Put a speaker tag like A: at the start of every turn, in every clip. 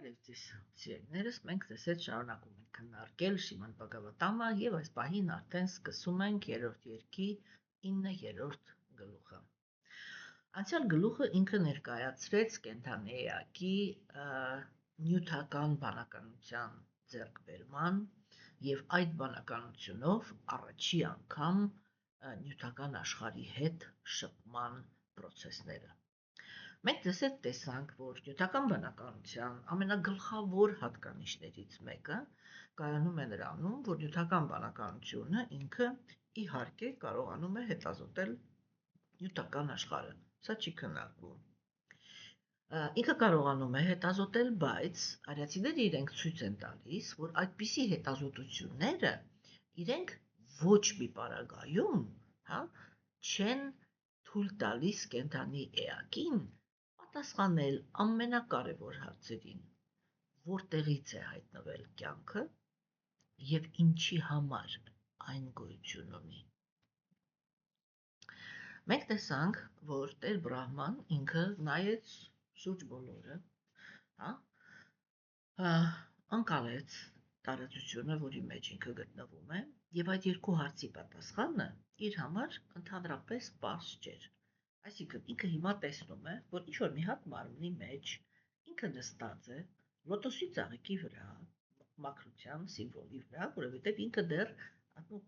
A: Բարևձեզ սիրելիներս, մենք ձեզ հետ շարունակում ենք քննարկել Շիմոն Բաղավատամը եւ այս պահին արդեն սկսում ենք 3-րդ երկի 9-րդ գլուխը։ Անցյալ գլուխը ինքը ներկայացրեց կենդանի էակի նյութական բանականության ձեռքբերման եւ այդ բանականությունով առաջի անգամ նյութական աշխարհի հետ շփման process-ները։ Մենք դες հետ տեսանք, որ նյութական բանականության ամենագլխավոր հատկանիշներից մեկը կայանում է նրանում, որ նյութական բանականությունը ինքը իհարկե կարողանում է հետազոտել նյութական աշխարհը։ Սա չի քննարկվում։ Ինքը կարողանում է հետազոտել, բայց արիացիները իրենք ցույց են տալիս, որ այդպիսի հետազոտությունները իրենք ոչ մի պարագայում, չեն թույլ տալիս կենդանի էակին պատասխանել ամենակարևոր հարցերին, որտեղից է հայտնվել կյանքը եւ ինչի համար այն գոյություն ունի։ Մենք տեսանք, որ Տեր Բրահման ինքը նայեց շուրջ բոլորը, անկալեց տարածությունը, որի մեջ ինքը գտնվում է, եւ այդ երկու հարցի պատասխանը իր համար ընդհանրապես պարզ չէր։ Այսինքն ինքը հիմա տեսնում է, որ ինչ-որ մի հատ մարմնի մեջ ինքը նստած է լոտոսի ծաղիկի վրա, մաքրության սիմվոլի վրա, որովհետև ինքը դեռ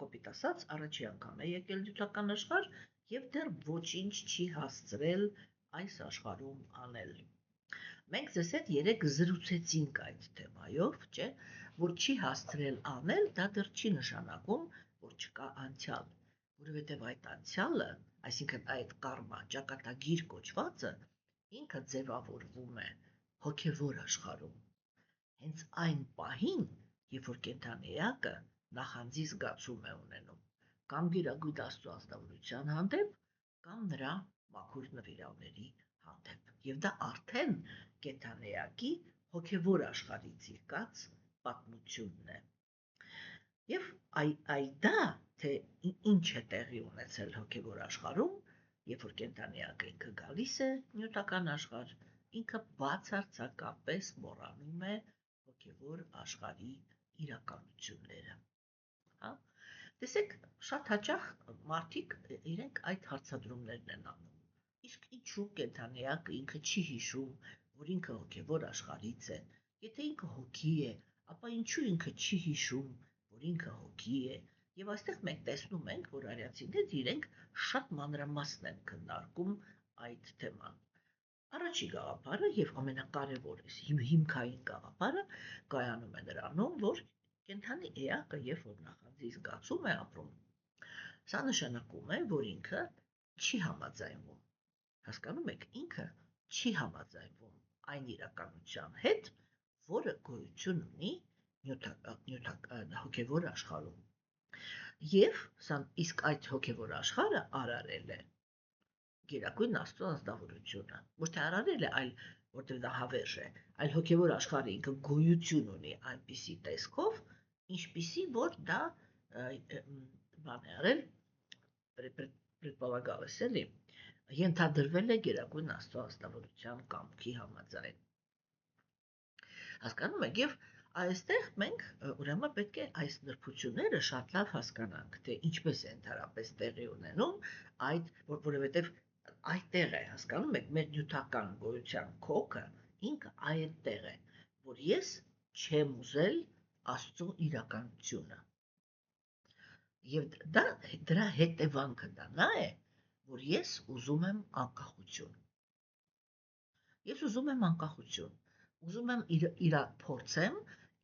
A: կոպիտ ասած առաջի անգամ է եկել նյութական աշխարհ եւ դեռ ոչինչ չի հասցրել այս աշխարհում անել։ Մենք ձեզ հետ երեք զրուցեցինք այդ թեմայով, չէ, որ չի հասցրել անել, դա դեռ չի նշանակում, որ չկա անցյալ, որովհետև այդ անցյալը, այսինքն այդ կարմա ճակատագիր կոչվածը, ինքը ձևավորվում է հոգևոր աշխարհում։ Հենց այն պահին, երբ որ կենդանի էակը նախանձի զգացում է ունենում, կամ գիրագույն Աստծո ազնվորության հանդեպ, կամ նրա մաքուր նվիրավների հանդեպ։ Եվ դա արդեն կենդանի էակի հոգևոր աշխարհից եկած պատմությունն է։ Եվ դա, թե ինչ է տեղի ունեցել հոգևոր աշխարհում, երբ որ կենդանի էակը ինքը գալիս է նյութական աշխարհ, ինքը բացարձակապես մոռանում է հոգևոր աշխարհի իրականությունները։ Տեսեք, շատ հաճախ մարդիկ իրենք այդ հարցադրումներն են անում։ Իսկ ինչու կենդանի էակը ինքը չի հիշում, որ ինքը հոգևոր աշխարհից է։ Եթե ինքը հոգի է, ապա ինչու ինքը չի հիշում, որ ինքը հոգի է։ Եվ այստեղ մենք տեսնում ենք, որ արիացիները իրենք շատ մանրամասն են քննարկում այդ թեման։ Առաջի գաղափարը եւ ամենակարևորը, հիմքային գաղափարը կայանում է նրանում, որ կենդանի էակը, երբ որ նախանձի զգացում է ապրում, սա նշանակում է, որ ինքը չի համաձայնվում։ Հասկանում եք, ինքը չի համաձայնվում այն իրականության հետ, որը գոյություն ունի հոգևոր աշխարհում։ Եվ իսկ այդ հոգևոր աշխարհը արարել է գերագույն Աստծո ազնվորությունը, ոչ թե արարել է, այլ որտեղ դա հավերժ է, այլ հոգևոր աշխարհը ինքը գոյություն ունի այնպիսի տեսքով, ինչպիսի որ դա բան է արել, предполагалось, էլի, ենթադրվել է գերագույն Աստծո ազնվորության կամքի համաձայն։ Հասկանում եք, եւ այստեղ մենք ուրեմն պետք է այս նրբությունները շատ լավ հասկանանք, թե ինչպես է ընդհանրապես տեղի ունենում այդ, որովհետև այդտեղ է, հասկանում եք, մեր նյութական գոյության քոքը ինքը այդտեղ է, որ ես չեմ ուզել Աստծո իրականությունը։ Եվ դրա հետևանքը դա է, որ ես ուզում եմ անկախություն։ Ես ուզում եմ անկախություն, ուզում եմ փորձեմ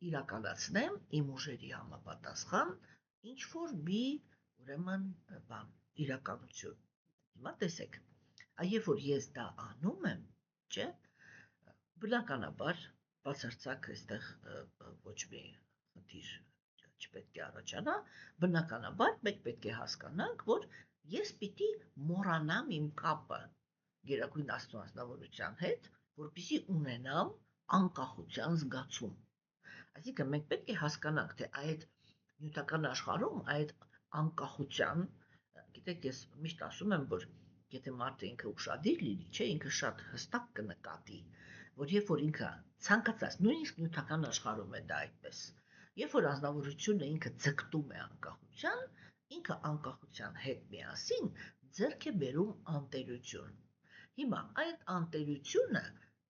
A: իրականացնեմ իմ ուժերի համապատասխան ինչ-որ մի ուրեմն բան, իրականություն։ Հիմա տեսեք, երբ որ ես դա անում եմ, չէ, բնականաբար բացարձակ այստեղ ոչ մի խնդիր չպետք է առաջանա, բնականաբար մենք պետք է հասկանանք, որ ես պիտի մոռանամ իմ կապը գերագույն Աստծո ազնվորության հետ, որպեսզի ունենամ անկախության զգացում։ Այսինքն մենք պետք է հասկանանք, թե այդ նյութական աշխարհում այդ անկախության, գիտեք, ես միշտ ասում եմ, որ եթե մարդը ինքը ուշադիր լինի, չէ, ինքը շատ հստակ կնկատի, որ երբ որ ինքը ցանկացած նույնիսկ նյութական աշխարհում է դա այդպես, երբ որ ազնվորությունը ինքը ձգտում է անկախության, ինքը անկախության հետ միասին ձեռք է բերում անտերություն։ Հիմա այդ անտերությունը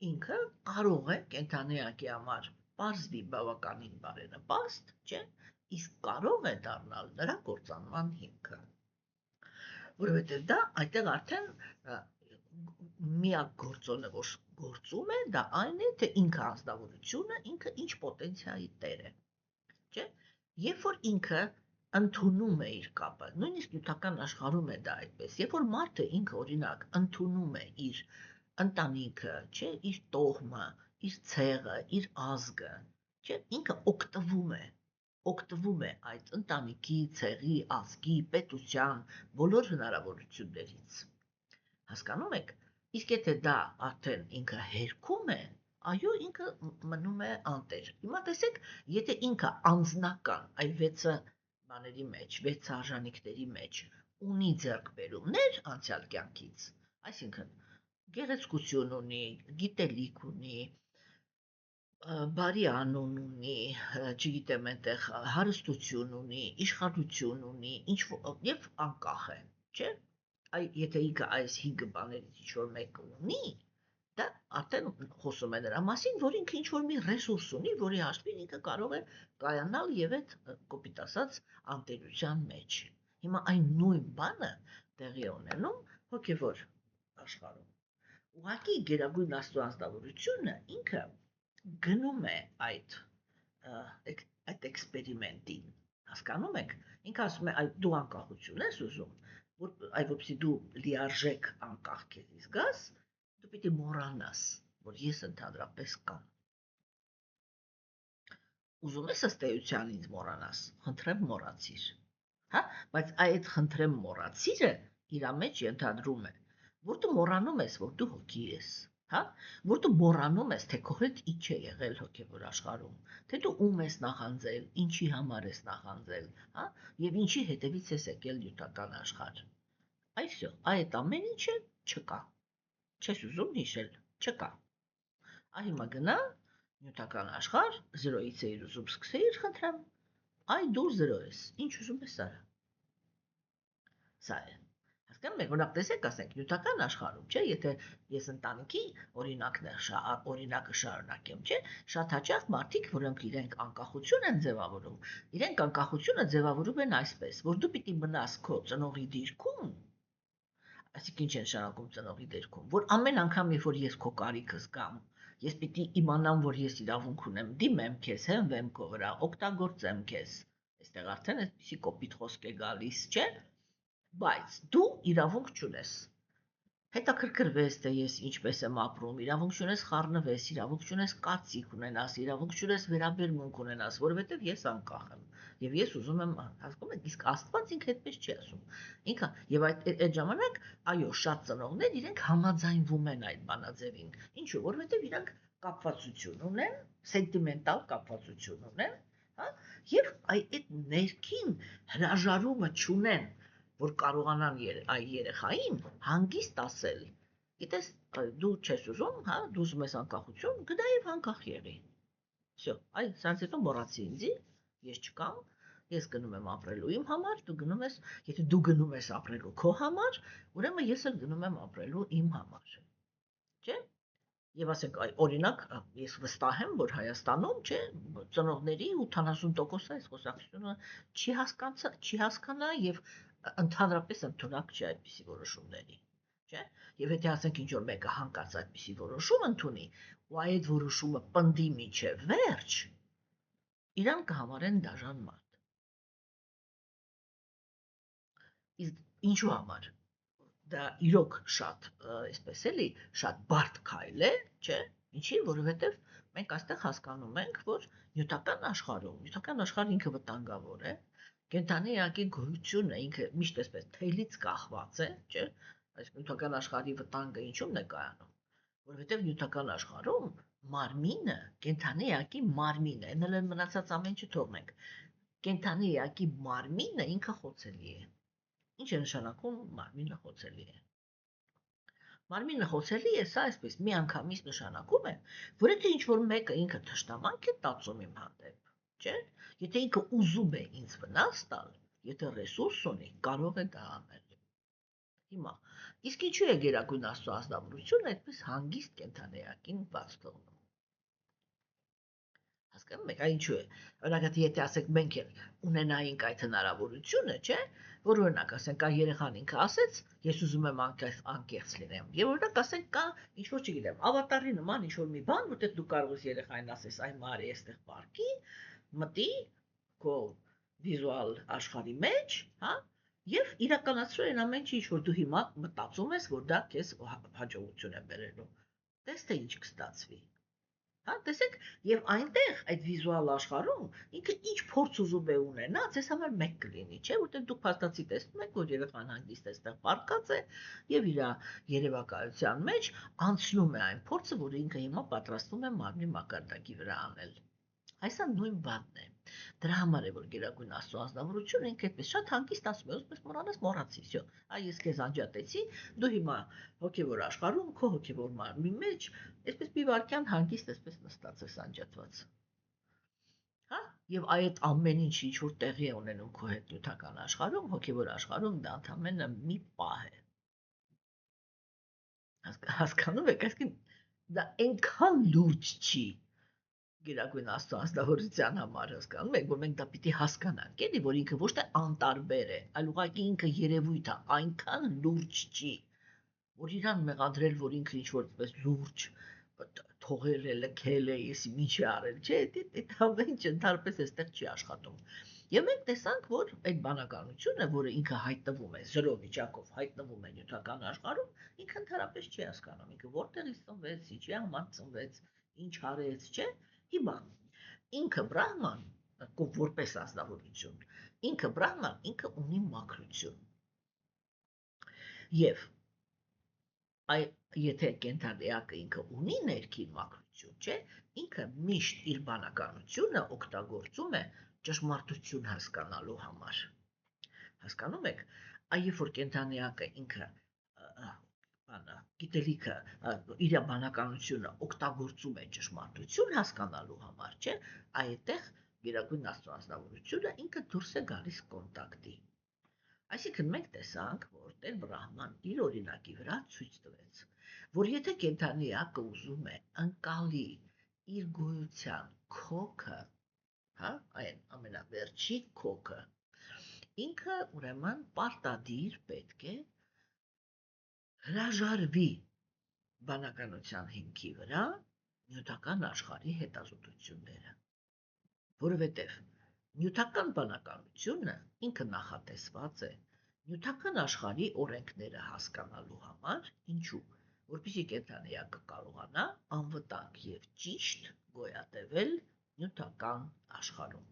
A: ինքը կարող է կենթանիակի համար պարզվի բավականին բարենպաստ, չէ՞, իսկ կարող է դառնալ նրա կործանման հիմքը։ Որովհետև դա այդտեղ արդեն միակ գործոնը, որ գործում է, դա այն է, թե ինքը անձնավորությունը, ինքը ինչ պոտենցիայի տեր է, չէ՞։ Երբ որ ինքը ընդունում է իր կապը, նույնիսկ նյութական աշխարհում է դա այդպես, երբ որ մարդը ինքը օրինակ ընդունում է իր ընտանիքը, չէ, իր տոհմը, իր ցեղը, իր ազգը, չէ, ինքը օգտվում է այդ ընտանիքի, ցեղի, ազգի, պետության բոլոր հնարավորություններից։ Հասկանում եք։ Իսկ եթե դա արդեն ինքը հերքում է, այո, ինքը մնում է անտեր։ Հիմա տեսեք, եթե ինքը անձնական այդ 6 բաների մեջ, 6 արժանինքների մեջ ունի ձեռքբերումներ անցյալ կյանքից, այսինքն գեղեցկություն ունի, գիտելիք ունի, բարի անուն ունի, չգիտեմ, այնտեղ հարստություն ունի, իշխանություն ունի, եւ անկախ է, չէ՞։ Եթե ինքը այս 5 բաներից ինչ-որ մեկը ունի, դա արդեն խոսում է նրա մասին, որ ինքը ինչ-որ մի ռեսուրս ունի, որի հաշվին ինքը կարող է կայանալ եւ այդ կոպիտ ասած անտերության մեջ։ Հիմա այն նույն բանը տեղի ունենում հոգեվոր աշխարհում։ Ուղղակի գերագույն աստծո անձնավորությունը ինքը գնում է այդ էքսպերիմենտին, հասկանում եք։ Ինքը ասում է, դու անկախություն ես ուզում, որպեսզի դու լիարժեք անկախ քեզի զգաս, դու պիտի մոռանաս, որ ես ընդհանրապես կամ։ Ուզում ես ըստ էության ինձ մոռանաս, խնդրեմ մոռացիր։ Հա, բայց այդ խնդրեմ մոռացիրը իր մեջ ենթադրում է, որ դու մոռանում ես, որ դու հոգի ես, հա, որ դու մոռանում ես, թե քո հետ ինչ է եղել հոգևոր աշխարհում, թե դու ում ես նախանձել, ինչի համար ես նախանձել, հա, եւ ինչի հետևից ես եկել նյութական աշխարհ։ Այսո, այդ ամեն ինչը չկա։ Չես ուզում հիշել, չկա։ Հիմա գնա նյութական աշխարհ, 0-ից էիր ուզում սկսեիր, խնդրեմ, դու 0 ես, ինչ ուզում ես արա։ Սա է։ Հասկանում եք, օրինակ տեսեք, ասենք նյութական աշխարհում, չէ, եթե ես ընտանիքի օրինակը շարունակեմ, չէ, շատ հաճախ մարդիկ, որոնք իրենք անկախություն են ձևավորում, իրենք անկախությունը ձևավորում են այսպես, որ դու պիտի մնաս քո ծնողի դիրքում, այսինքն ինչ են շարունակում ծնողի դիրքում, որ ամեն անգամ, երբ որ ես քո կարիքս գամ, ես պիտի իմանամ, որ ես իրավունք ունեմ դիմեմ քեզ, հենվեմ քո վրա, օգտագործեմ քեզ։ Այստեղ արդեն այդպիսի կոպիտ խոսք է գալիս, չէ՞։ Բայց դու իրավունք չունես հետաքրքրվես, թե ես ինչպես եմ ապրում, իրավունք չունես խառնվես, իրավունք չունես կարծիք ունենաս, իրավունք չունես վերաբերմունք ունենաս, որովհետև ես անկախ եմ եւ ես ուզում եմ, հասկանում եք, իսկ Աստված ինքը այդպես չի ասում։ Ինքը եւ այդ ժամանակ, այո, շատ ծնողներ իրենք համաձայնվում են այդ բանաձևին։ Ինչու՞, որովհետև իրանք կապվածություն ունեն, սենտիմենտալ կապվածություն ունեն, հա, եւ այդ ներքին հրաժարումը չունեն, որ կարողանան այ երեխային հանգիստ ասել, գիտես, դու չես ուզում, հա, դու ուզում ես անկախություն, գնա եւ անկախ եղի։ Всё, սրանց հետո մոռացի ինձի, ես չկամ, ես գնում եմ ապրելու իմ համար, դու գնում ես, եթե դու գնում ես ապրելու քո համար, ուրեմն ես էլ գնում եմ ապրելու իմ համար։ Չէ՞։ Եվ ասենք, օրինակ, ես վստահ եմ, որ Հայաստանում, չէ, ծնողների 80%-ը այս խոսակցությունը չի հասկանա եւ ընդհանրապես ընդունակ չի այդպիսի որոշումների, չէ՞։ Եվ եթե ասենք ինչ որ մեկը հանկարծ այդպիսի որոշում ընդունի, ու այդ որոշումը պնդի մինչև վերջ, իրան կհամարեն դաժան մարդ։ Իսկ ինչու համար։ Դա իրոք շատ, այսպես էլի, շատ բարդ քայլ է, չէ՞։ Ինչի, որովհետև մենք այստեղ հասկանում ենք, որ նյութական աշխարհը ինքը վտանգավոր է, կենթանի էակի գոյությունը ինքը միշտ այսպես թելից կախված է, չէ՞։ Այս նյութական աշխարհի վտանգը ինչու՞մն է կայանում, որովհետև նյութական աշխարհում մարմինը, կենթանի էակի մարմինը, այնալ են մնացած ամեն ինչ թողնենք, կենթանի էակի մարմինը ինքը խոցելի է։ Ինչ է նշանակում մարմինը խոցելի է։ Մարմինը խոցելի է, սա այսպես միանգամից նշանակում է, որ եթե ինչ-որ մեկը ինքը թշնամանք է տածում իմ հանդեպ, չէ՞, եթե ինքը ուզում է ինձ վնաս տալ, եթե ռեսուրս ունի, կարող է դա անել։ Հիմա, իսկ ինչու է Գերագույն Աստծո ազնվորությունը այդպես հանգիստ կենդանեակին բաց թողնում։ Հասկանում եք, ինչու է։ Օրինակ, եթե ասեք մենք էլ ունենայինք այդ հնարավորությունը, չէ՞, որ օրինակ ասենք կա երեխան ինքը ասեց, ես ուզում եմ անկեղծ լինեմ։ Եվ օրինակ ասենք կա ինչ որ չգիտեմ, ավատարի նման ինչ որ մի բան, որտեղ դու կարող ես երեխային ասես, այ Մարի, այստեղ պարկի, մտի քո վիզուալ աշխարհի մեջ, հա, եւ իրականացրու այն ամեն ինչ, որ դու հիմա մտածում ես, որ դա քեզ հաջողություն է բերելու։ Տես թե ինչ կստացվի։ Հա, տեսեք, եւ այնտեղ այդ վիզուալ աշխարհում ինքը ինչ փորձ ուզում է ունենա, ձեզ համար մեկ կլինի, չէ՞, որտեղ դուք փաստացի տեսնում եք, որ երեխան հանգիստ էստեղ պարկած է եւ իր երևակայության մեջ անցնում է այն փորձը, որը ինքը հիմա պատրաստվում է մարմնի մակարդակի վրա անել։ Այսա նույն բանն է։ Դրա համար է, որ Գերագույն Աստծո ազնվորությունը ինքը այդպես շատ հանգիստ ասում է, ոսպես մոռանաս, մոռացի, всё։ Այ ես քեզ անջատեցի, դու հիմա հոգևոր աշխարհում, քո հոգևոր մարմնի մեջ, այսպես մի վարքյան հանգիստ այսպես նստած ես անջատված։ Հա? Եվ այդ ամեն ինչ, ինչ որ տեղի է ունենում քո հետ նյութական աշխարհում, հոգևոր աշխարհում դա ընդամենը մի պահ է։ Հասկանում եք, այսինքն դա այնքան լուրջ չի Գերագույն Աստծո ազնվորության համար, հասկանում եք, որ մենք դա պիտի հասկանանք, էլի, որ ինքը ոչ թե անտարբեր է, այլ ուղղակի ինքը երևույթ է, այնքան լուրջ չի, որ իրան մեղադրել, որ ինքը ինչ-որ այդպես լուրջ թողել է, լքել է, եսի ինչ է արել, չէ, այդ ամեն ինչ ընդհանրապես այստեղ չի աշխատում։ Եվ մենք տեսանք, որ այդ բանականությունը, որը ինքը հայտնվում է 0 վիճակով, հայտնվում է նյութական աշխարհում, ինքը ընդհանրապես չի հասկանում, ինքը որտեղից ծնվեց, ինչի համար ծնվեց, ինչ արեց, չէ՞։ Հիմա ինքը Բրահման, որպես ազնվորություն, ինքը Բրահման, ինքը ունի մաքրություն։ Եվ եթե կենդանեակը ինքը ունի ներքին մաքրություն, չէ, ինքը միշտ իր բանականությունը օգտագործում է ճշմարտություն հասկանալու համար։ Հասկանում եք, երբ որ կենդանեակը ինքը գիտելիքը իր բանականությունը օգտագործում է ճշմարտություն հասկանալու համար, չէ, այդտեղ Գերագույն Աստծո ազնվորությունը ինքը դուրս է գալիս կոնտակտի։ Այսինքն մենք տեսանք, որ Տեր Բրահման իր օրինակի վրա ցույց տվեց, որ եթե կենդանեակը ուզում է ընկալի իր գոյության քոքը, հա, այն ամենավերջի քոքը, ինքը ուրեմն պարտադիր պետք է հրաժարվի բանականության հիմքի վրա նյութական աշխարհի հետազոտությունները, որովհետև նյութական բանականությունը ինքը նախատեսված է նյութական աշխարհի օրենքները հասկանալու համար, ինչու, որպեսզի կենդանեակը կարողանա անվտանգ եւ ճիշտ գոյատևել նյութական աշխարհում։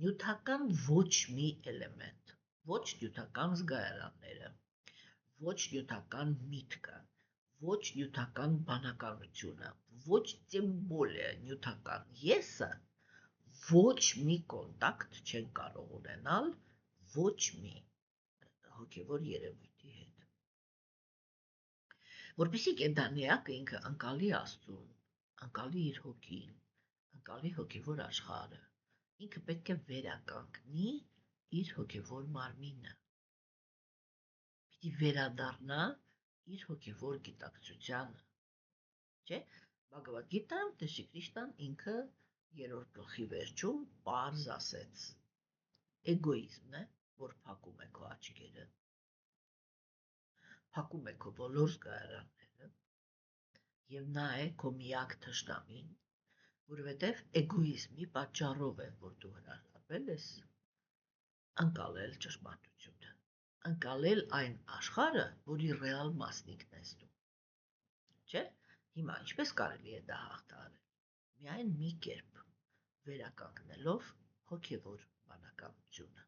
A: Նյութական ոչ մի էլեմենտ, ոչ նյութական զգայարանները, ոչ նյութական միտքը, ոչ նյութական բանականությունը, ոչ տեմ բոլե նյութական եսը ոչ մի կոնտակտ չեն կարող ունենալ ոչ մի հոգևոր երևույթի հետ։ Որպեսզի կենդանեակը ինքը ընկալի Աստծուն, ընկալի իր հոգին, ընկալի հոգևոր աշխարհը, ինքը պետք է վերականգնի իր հոգևոր մարմինը։ Պիտի վերադառնա իր հոգևոր գիտակցությանը, չէ՞։ Բhagavad Gita-ն Տեր Քրիշտան ինքը 3-րդ գլխի վերջում պարզ ասեց. էգոիզմն է, որ փակում է քո աչքերը, փակում է քո բոլոր զգայարանները, եւ նա է քո միակ թշնամին, որովհետեւ էգոիզմի պատճառով է, որ դու հրաժարվել ես ընկալել ճշմարտությունը, ընկալել այն աշխարհը, որի ռեալ մասնիկն ես դու, չէ՞։ Հիմա ինչպես կարելի է դա հաղթահարել։ Միայն մի կերպ, վերականգնելով հոգևոր բանականությունը։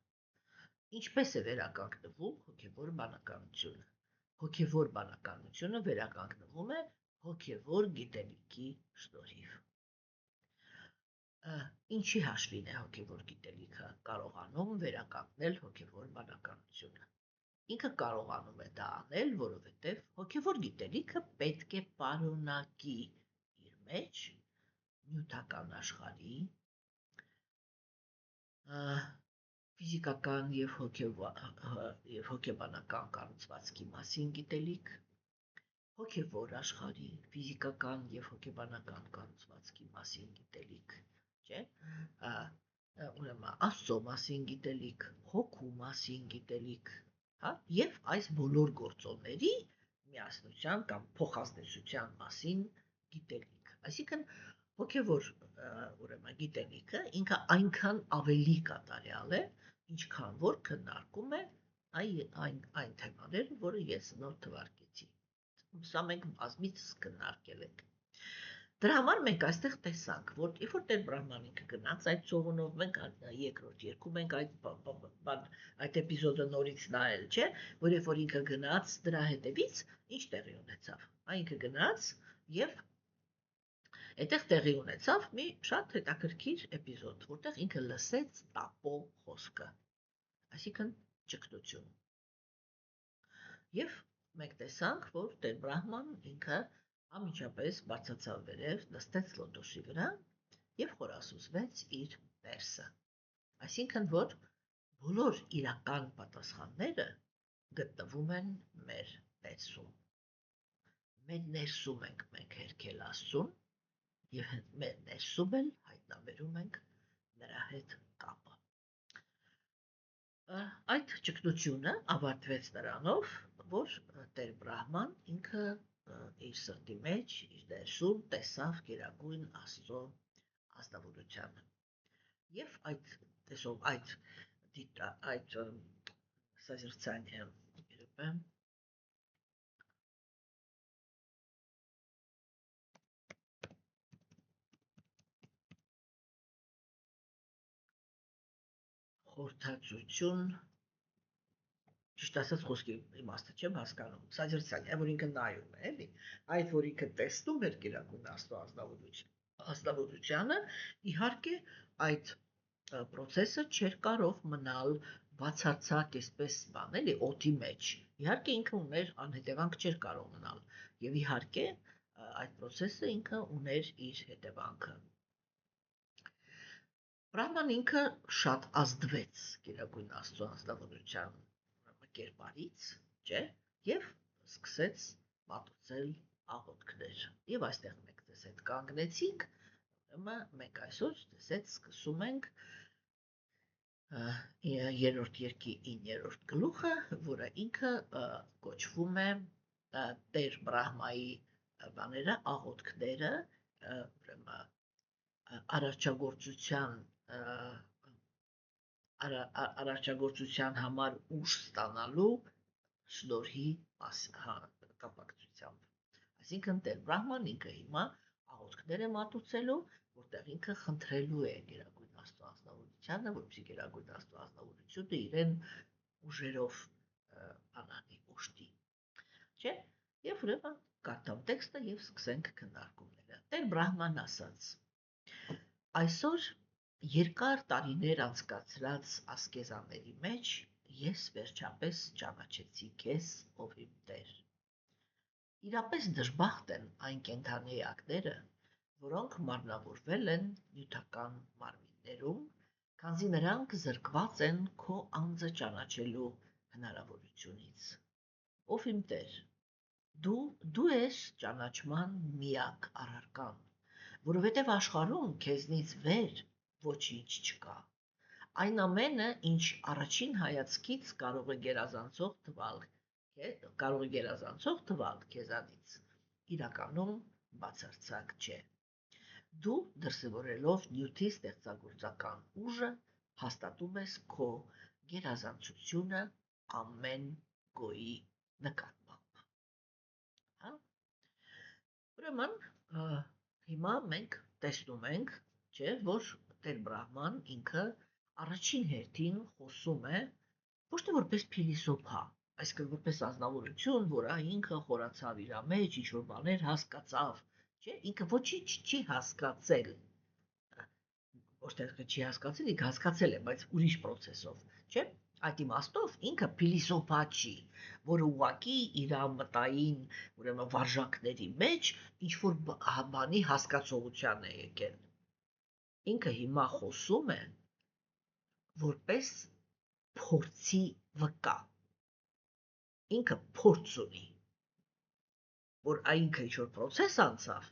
A: Ինչպես է վերականգնվում հոգևոր բանականությունը։ Հոգևոր բանականությունը վերականգնվում է հոգևոր գիտելիքի շնորհիվ։ Ինչի հաշվին է հոգևոր գիտելիքը կարողանում վերականգնել հոգևոր բանականությունը։ ինքը կարողանում է դա անել, որովհետև հոգևոր գիտելիքը պետք է պարունակի իր մեջ նյութական աշխարհի, ֆիզիկական եւ հոգեբանական կառուցվածքի մասին գիտելիք, հոգևոր աշխարհի, ֆիզիկական եւ հոգեբանական կառուցվածքի մասին գիտելիք, չէ՞, ուրեմն Աստծո մասին գիտելիք, հոգու մասին գիտելիք, հա, եւ այս բոլոր գործոնների միասնության կամ փոխազդեցության մասին գիտելիք։ Այսինքն հոգևոր ուրեմն գիտելիքը ինքը այնքան ավելի կատարյալ է, ինչքան որ քննարկում է այն թեմաները, որը ես նոր թվարկեցի։ Սա մենք բազմիցս քննարկել ենք։ Դրա համար մենք այստեղ տեսանք, որ երբ որ Տեր Բրահման ինքը գնաց այդ ծովունով, մենք երկրորդ երկում ենք այդ էպիզոդը նորից նայել, չէ՞, որ երբ որ ինքը գնաց դրա հետևից ինչ տեղի ունեցավ։ Ինքը գնաց եւ այդտեղ տեղի ունեցավ մի շատ հետաքրքիր էպիզոդ, որտեղ ինքը լսեց տապո խոսքը, այսինքն ճգնություն։ Եվ մենք տեսանք, որ Տեր Բրահման ինքը անմիջապես բարձրացավ վերև, նստեց լոտոսի վրա եւ խորասուզվեց իր ներսը։ Այսինքն, որ բոլոր իրական պատասխանները գտնվում են մեր ներսում։ Մեր ներսում ենք մենք հերքել Աստծուն եւ մեր ներսում էլ հայտնաբերում ենք նրա հետ կապը։ Այդ ճգնությունը ավարտվեց նրանով, որ Տեր Բրահման ինքը իր սրտի մեջ, իր ներսում տեսավ գերագույն Աստծո ազնվորությունը։ Եվ այդ սազրցանյա երբը խորհրդածություն, ճիշտ ասած խոսքի իմաստը չեմ հասկանում, սազրցանյա, որ ինքը նայում է, էլի, այդ որ ինքը տեսնում էր գերագույն Աստծո ազնվորությունը, իհարկե այդ process-ը չէր կարող մնալ բացարձակ այսպես բան, էլի, օդի մեջ։ Իհարկե ինքը ուներ անհետևանք չէր կարող մնալ, եւ իհարկե այդ process-ը ինքը ուներ իր հետևանքը։ Բրահման ինքը շատ ազդվեց գերագույն Աստծո ազնվորության կերպարից, չէ, եւ սկսեց մատուցել աղոթքներ։ Եվ այստեղ մենք դες հետ կանգնեցինք, մենք այսօր դες հետ սկսում ենք երրորդ երկի 9-րդ գլուխը, որը ինքը կոչվում է Տեր Բրահմայի բաները, աղոթքները, արարչագործության համար ուժ ստանալու շնորհի կապակցությամբ։ Այսինքն Տեր Բրահման ինքը հիմա աղոթքներ է մատուցելու, որտեղ ինքը խնդրելու է գերագույն Աստծո ազնվորությանը, որպեսզի գերագույն Աստծո ազնվորությունը իրեն ուժերով անանի ուշտի։ Չէ՞։ Եվ ուրեմն կարդամ տեքստը եւ սկսենք քննարկումները։ Տեր Բրահման ասաց. Այսօր երկար տարիներ անցկացրած ասկեզաների մեջ ես վերջապես ճանաչեցի քեզ, ով իմ Տեր։ Իրապես դժբախտ են այն կենդանի էակները, որոնք մարմնավորվել են նյութական մարմիններում, քանզի նրանք զրկված են քո անձը ճանաչելու հնարավորությունից։ Ով իմ Տեր, դու ես ճանաչման միակ առարկան, որովհետև աշխարհում քեզնից վեր ոչինչ չկա։ Այն ամենը, ինչ առաջին հայացքից կարող է գերազանցող թվալ քեզանից, իրականում բացարձակ չէ։ Դու դրսևորելով նյութի ստեղծագործական ուժը հաստատում ես քո գերազանցությունը ամեն գոյի նկատմամբ։ Հա։ Ուրեմն հիմա մենք տեսնում ենք, չէ, որ Տեր Բրահման ինքը առաջին հերթին խոսում է ոչ թե որպես փիլիսոփա, այսինքն որպես ազնվորություն, որը ինքը խորացավ իր մեջ, ինչ որ բաներ հասկացավ, չէ, ինքը ոչինչ չի հասկացել։ Ոչ թե չի հասկացել, ինքը հասկացել է, բայց ուրիշ process-ով, չէ։ Այդ իմաստով ինքը փիլիսոփա չի, որը ուղղակի իր մտային, ուրեմն վարժանքների մեջ ինչ որ բանի հասկացողության է եկել։ Ինքը հիմա խոսում է որպես փորձի վկա։ Ինքը փորձ ունի, որ այնքը ինչ-որ պրոցես անցավ,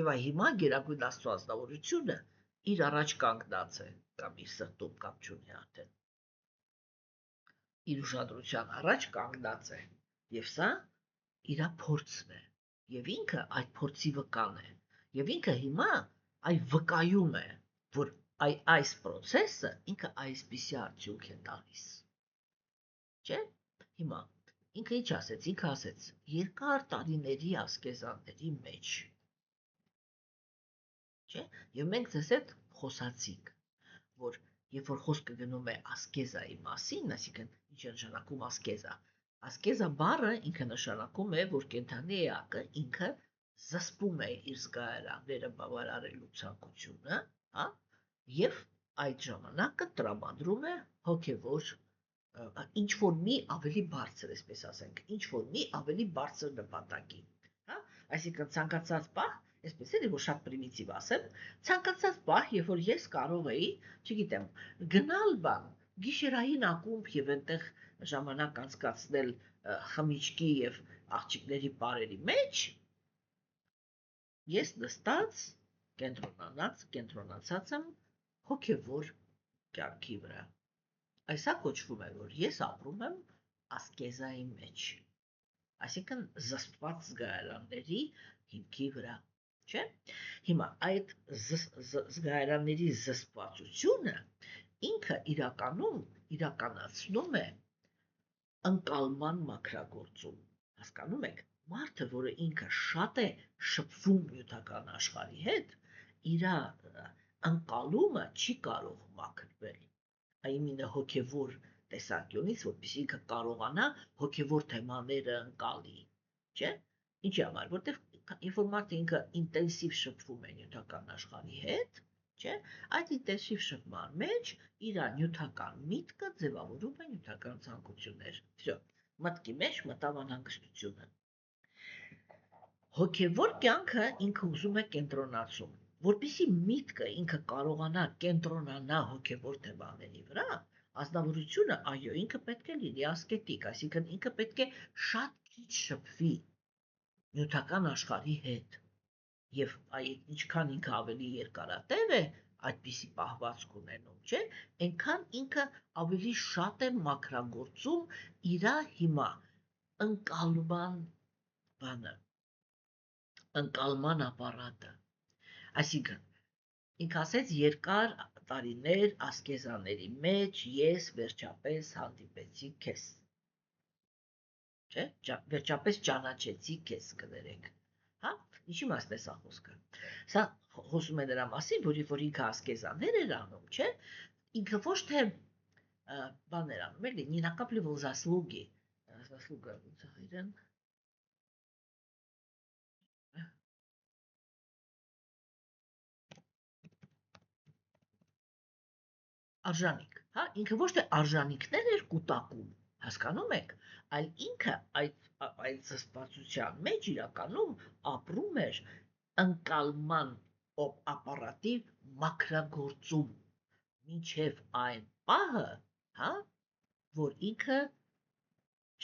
A: եւ այ հիմա Գերագույն Աստծո ազնվորությունը իր առաջ կանգնած է, կամ իր սրտում կապ չունի արդեն։ Իր ուշադրության առաջ կանգնած է, եւ սա իր փորձն է, եւ ինքը այդ փորձի վկան է, եւ ինքը հիմա այ վկայում է, որ այս պրոցեսը ինքը այսպիսի արդյունք է տալիս։ Չէ՞։ Հիմա ինքը ինչ ասեց։ Ինքը ասեց. երկար տարիների ասկեզանների մեջ։ Չէ՞։ Եվ մենք ձեզ հետ խոսացինք, որ երբ որ խոսքը գնում է ասկեզայի մասին, այսինքն ինչ է նշանակում ասկեզա։ Ասկեզա բառը ինքը նշանակում է, որ կենդանի էակը ինքը զսպում է իր զգայարանները բավարարելու ցանկությունը, հա, եւ այդ ժամանակը տրամադրում է հոգեվոր ինչ որ մի ավելի բարձր, այսպես ասենք, ինչ որ մի ավելի բարձր նպատակի, հա, այսինքն ցանկացած բառ, այսպես էլի որ շատ պրիմիտիվ ասեմ, ցանկացած բառ, երբ որ ես կարող էի, չգիտեմ, գնալ բան, գիշերային ակումբ եւ այնտեղ ժամանակ անցկացնել խմիչքի եւ աղջիկների բարերի մեջ, ես նստած կենտրոնացած եմ հոգեվոր կյանքի վրա։ Այսա կոչվում է, որ ես ապրում եմ ասկեզայի մեջ, այսինքն զսպված զգայարանների հիմքի վրա, չէ՞։ Հիմա այդ զգայարանների զսպվածությունը ինքը իրականում իրականացնում է ընկալման մաքրագործում, հասկանում եք, մարդը, որը ինքը շատ է շփվում նյութական աշխարհի հետ, իր ընկալումը չի կարող մաքրվել, այնինը հոգևոր տեսանկյունից, որպեսզի ինքը կարողանա հոգևոր թեմաները ընկալի, չէ՞։ Ինչի համար, որտեղ երբ որ մարդը ինքը ինտենսիվ շփվում է նյութական աշխարհի հետ, չէ՞, այդ ինտենսիվ շփման մեջ իր նյութական միտքը ձևավորում է նյութական ցանկություններ։ Всё, մտքի մեջ մտավ անհանգստությունը։ Հոգևոր կյանքը ինքը ուզում է կենտրոնացում, որպեսզի միտքը ինքը կարողանա կենտրոնանա հոգևոր թեմաների վրա, ազնվորությունը, այո, ինքը պետք է լինի ասկետիկ, այսինքն ինքը պետք է շատ քիչ շփվի նյութական աշխարհի հետ։ Եվ ինչքան ինքը ավելի երկարատև է այդպիսի պահվածք ունենում, չէ՞, այնքան ինքը ավելի շատ է մաքրագործում իր հիմա ընկալման բանը, ընկալման ապարատը։ Այսինքն, ինքը ասեց երկար տարիներ ասկեզաների մեջ ես վերջապես հանդիպեցի քեզ։ Չէ՞, վերջապես ճանաչեցի քեզ, կներեք։ Հա, ինչի մասն է սա խոսքը։ Սա խոսում է նրա մասին, որ երբ որ ինքը ասկեզաներ էր անում, չէ՞, ինքը ոչ թե բաներ անում, էլի, не накапливал заслуги, заслуга իրեն արժանիք, հա, ինքը ոչ թե արժանիքներ էր կուտակում, հասկանում եք, այլ ինքը այդ զսպվածության մեջ իրականում ապրում էր ընկալման ապարատի մաքրագործում, մինչև այն պահը, հա, որ ինքը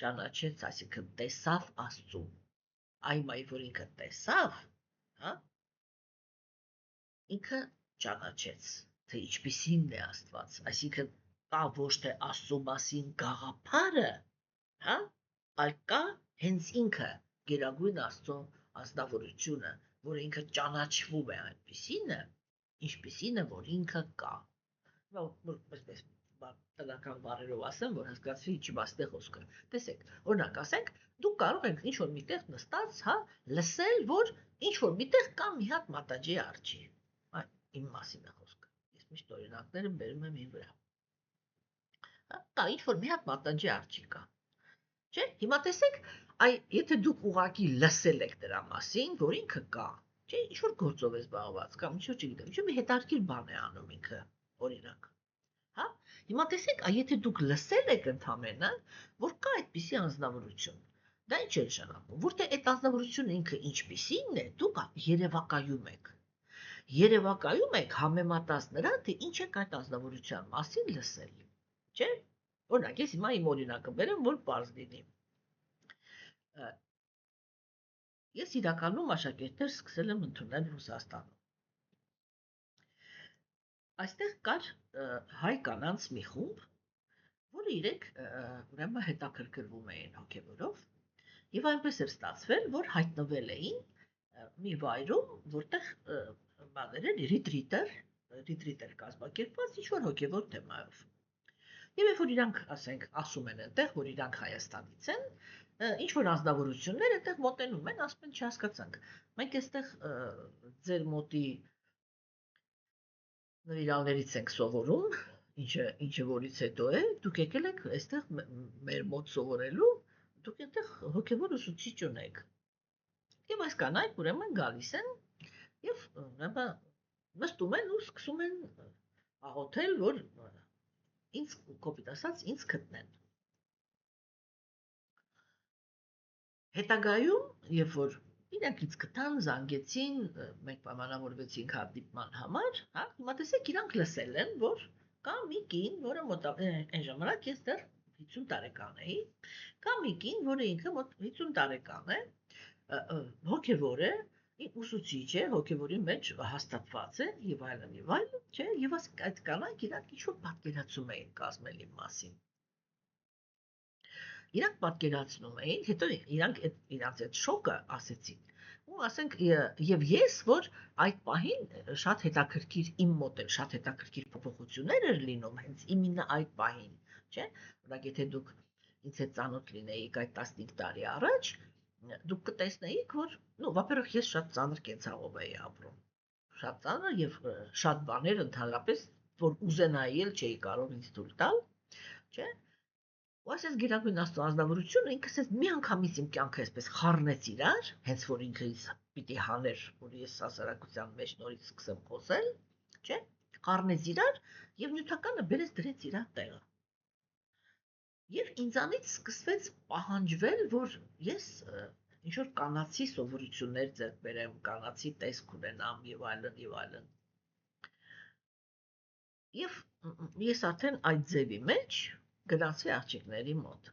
A: ճանաչեց, այսինքն տեսավ Աստծուն, այմայի, որ ինքը տեսավ, հա, ինքը ճանաչեց, թե ինչպիսին է Աստված, այսինքն կա ոչ թե Աստծո մասին գաղափարը, հա, այլ կա հենց ինքը Գերագույն Աստծո ազնվորությունը, որը ինքը ճանաչվում է այնպիսինը, ինչպիսինը, որ ինքը կա։ Այսպես տնական բառերով ասեմ, որ հասկացվի ինչի մասն է խոսքը։ Տեսեք, օրինակ ասենք, դուք կարող եք ինչ-որ միտեղ նստած, հա, լսել, որ ինչ-որ միտեղ կա մի հատ մատաջի արջի։ Իմ մասին է խոսքը։ Ես միշտ օրինակները բերում եմ իմ վրա։ Կա ինչ-որ մի հատ մատանջի արջի կա։ Չէ՞, հիմա տեսեք, եթե դուք ուղղակի լսել եք դրա մասին, որ ինքը կա, չէ՞, ինչ-որ գործով է զբաղված կամ ինչ-որ չգիտեմ, ինչ-որ մի հետաքրքիր բան է անում ինքը, օրինակ։ հա։ Հիմա տեսեք, եթե դուք լսել եք ընդամենը, որ կա այդպիսի անձնավորություն, դա ինչ է նշանակում, որտեղ այդ անձնավորությունը ինքը ինչպիսին է, դուք երևակայում եք։ Երևակայում եք համեմատած նրան, թե ինչ եք այդ անձնավորության մասին լսել, չէ՞։ Օրինակ, ես հիմա իմ օրինակը բերեմ, որ պարզ լինի։ Ես իրականում աշակերտներ սկսել եմ ընդունել Ռուսաստանում։ Այստեղ կար հայ կանանց մի խումբ, որը իրենք ուրեմն հետաքրքրվում էին հոգևորով, եւ այնպես էր ստացվել, որ հայտնվել էին մի վայրում, որտեղ բաներ էր ռիտրիտ էր կազմակերպված ինչ-որ հոգևոր թեմայով։ Եվ երբ որ իրանք, ասենք, ասում են այնտեղ, որ իրանք Հայաստանից են, ինչ-որ անձնավորություններ այնտեղ մոտենում են, ասում են, չհասկացանք։ Մենք այստեղ ձեր մոտի նվիրալներից ենք սովորում, ինչը որից հետո է, դուք եկել եք այստեղ մեր մոտ սովորելու, դուք այնտեղ հոգևոր ուսուցիչ ունեք։ Եվ այս կանայք ուրեմն գալիս են եւ ուրեմն նստում են ու սկսում են աղոթել, որ ինձ կոպիտ ասած ինձ գտնեն։ Հետագայում, երբ որ իրանք ինձ գտան, զանգեցին, մենք պայմանավորվեցինք հանդիպման համար, հա, հիմա տեսեք, իրանք լսել են, որ կա մի կին, որը այն ժամանակ ես դեռ 50 տարեկան էի, կա մի կին, որը ինքը մոտ 50 տարեկան է, հոգևոր է, ուսուցիչ է, հոգևորի մեջ հաստատված է, եւ այլն, չէ, եւ այդ կանայք իրանք ինչ-որ պատկերացում էին կազմել իմ մասին։ Իրանք պատկերացնում էին, հետո իրանք իրանց այդ շոկը ասեցին։ Ու ասենք եւ ես, որ այդ պահին շատ հետաքրքիր իմ մոտ էլ շատ հետաքրքիր փոփոխություններ էր լինում հենց իմенно այդ պահին, չէ՞։ Օրինակ եթե դուք ինձ հետ ծանոթ լինեիք այդ 15 տարի առաջ, դուք կտեսնեիք, որ, во-первых, ես շատ ծանր կենցաղով էի ապրում։ Շատ ծանր եւ շատ բաներ ընդհանրապես, որ ուզենայի էլ չէի կարող ինձ թույլ տալ, չէ՞։ Ու այսպես գերագույն անձնավորությունը ինքս էս միանգամից իմ կյանքը այսպես խառնեց իրար, հենց որ ինքը ինձ պիտի հաներ, որ ես հասարակության մեջ նորից սկսեմ խոսել, չէ՞, խառնեց իրար եւ նյութականը բերեց դրեց իր տեղը։ Եվ ինձանից սկսվեց պահանջվել, որ ես ինչ որ կանացի սովորություններ ձեռք բերեմ, կանացի տեսք ունենամ եւ այլն եւ այլն։ Եվ ես արդեն այդ ձևի մեջ գնացի աղջիկների մոտ։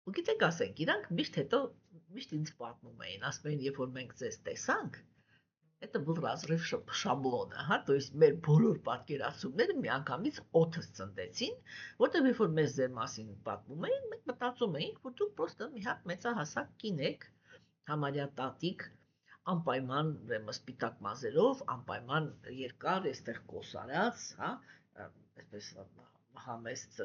A: Ու գիտեք, ասենք, իրանք միշտ ինձ պատմում էին, ասում էին, երբ որ մենք ձեզ տեսանք, это был разрыв шаблона, հա, то есть մեր բոլոր պատկերացումները միանգամից օդս ցնդեցին, որտեղ երբ որ մեզ ձեր մասին պատմում էին, մենք մտածում էինք, որ դուք պրոստը մի հատ մեծահասակ կին եք, համարյա տատիկ, անպայման ուրեմն սպիտակ մազերով, անպայման երկար, այստեղ կոսարած, հա, այսպես համեստ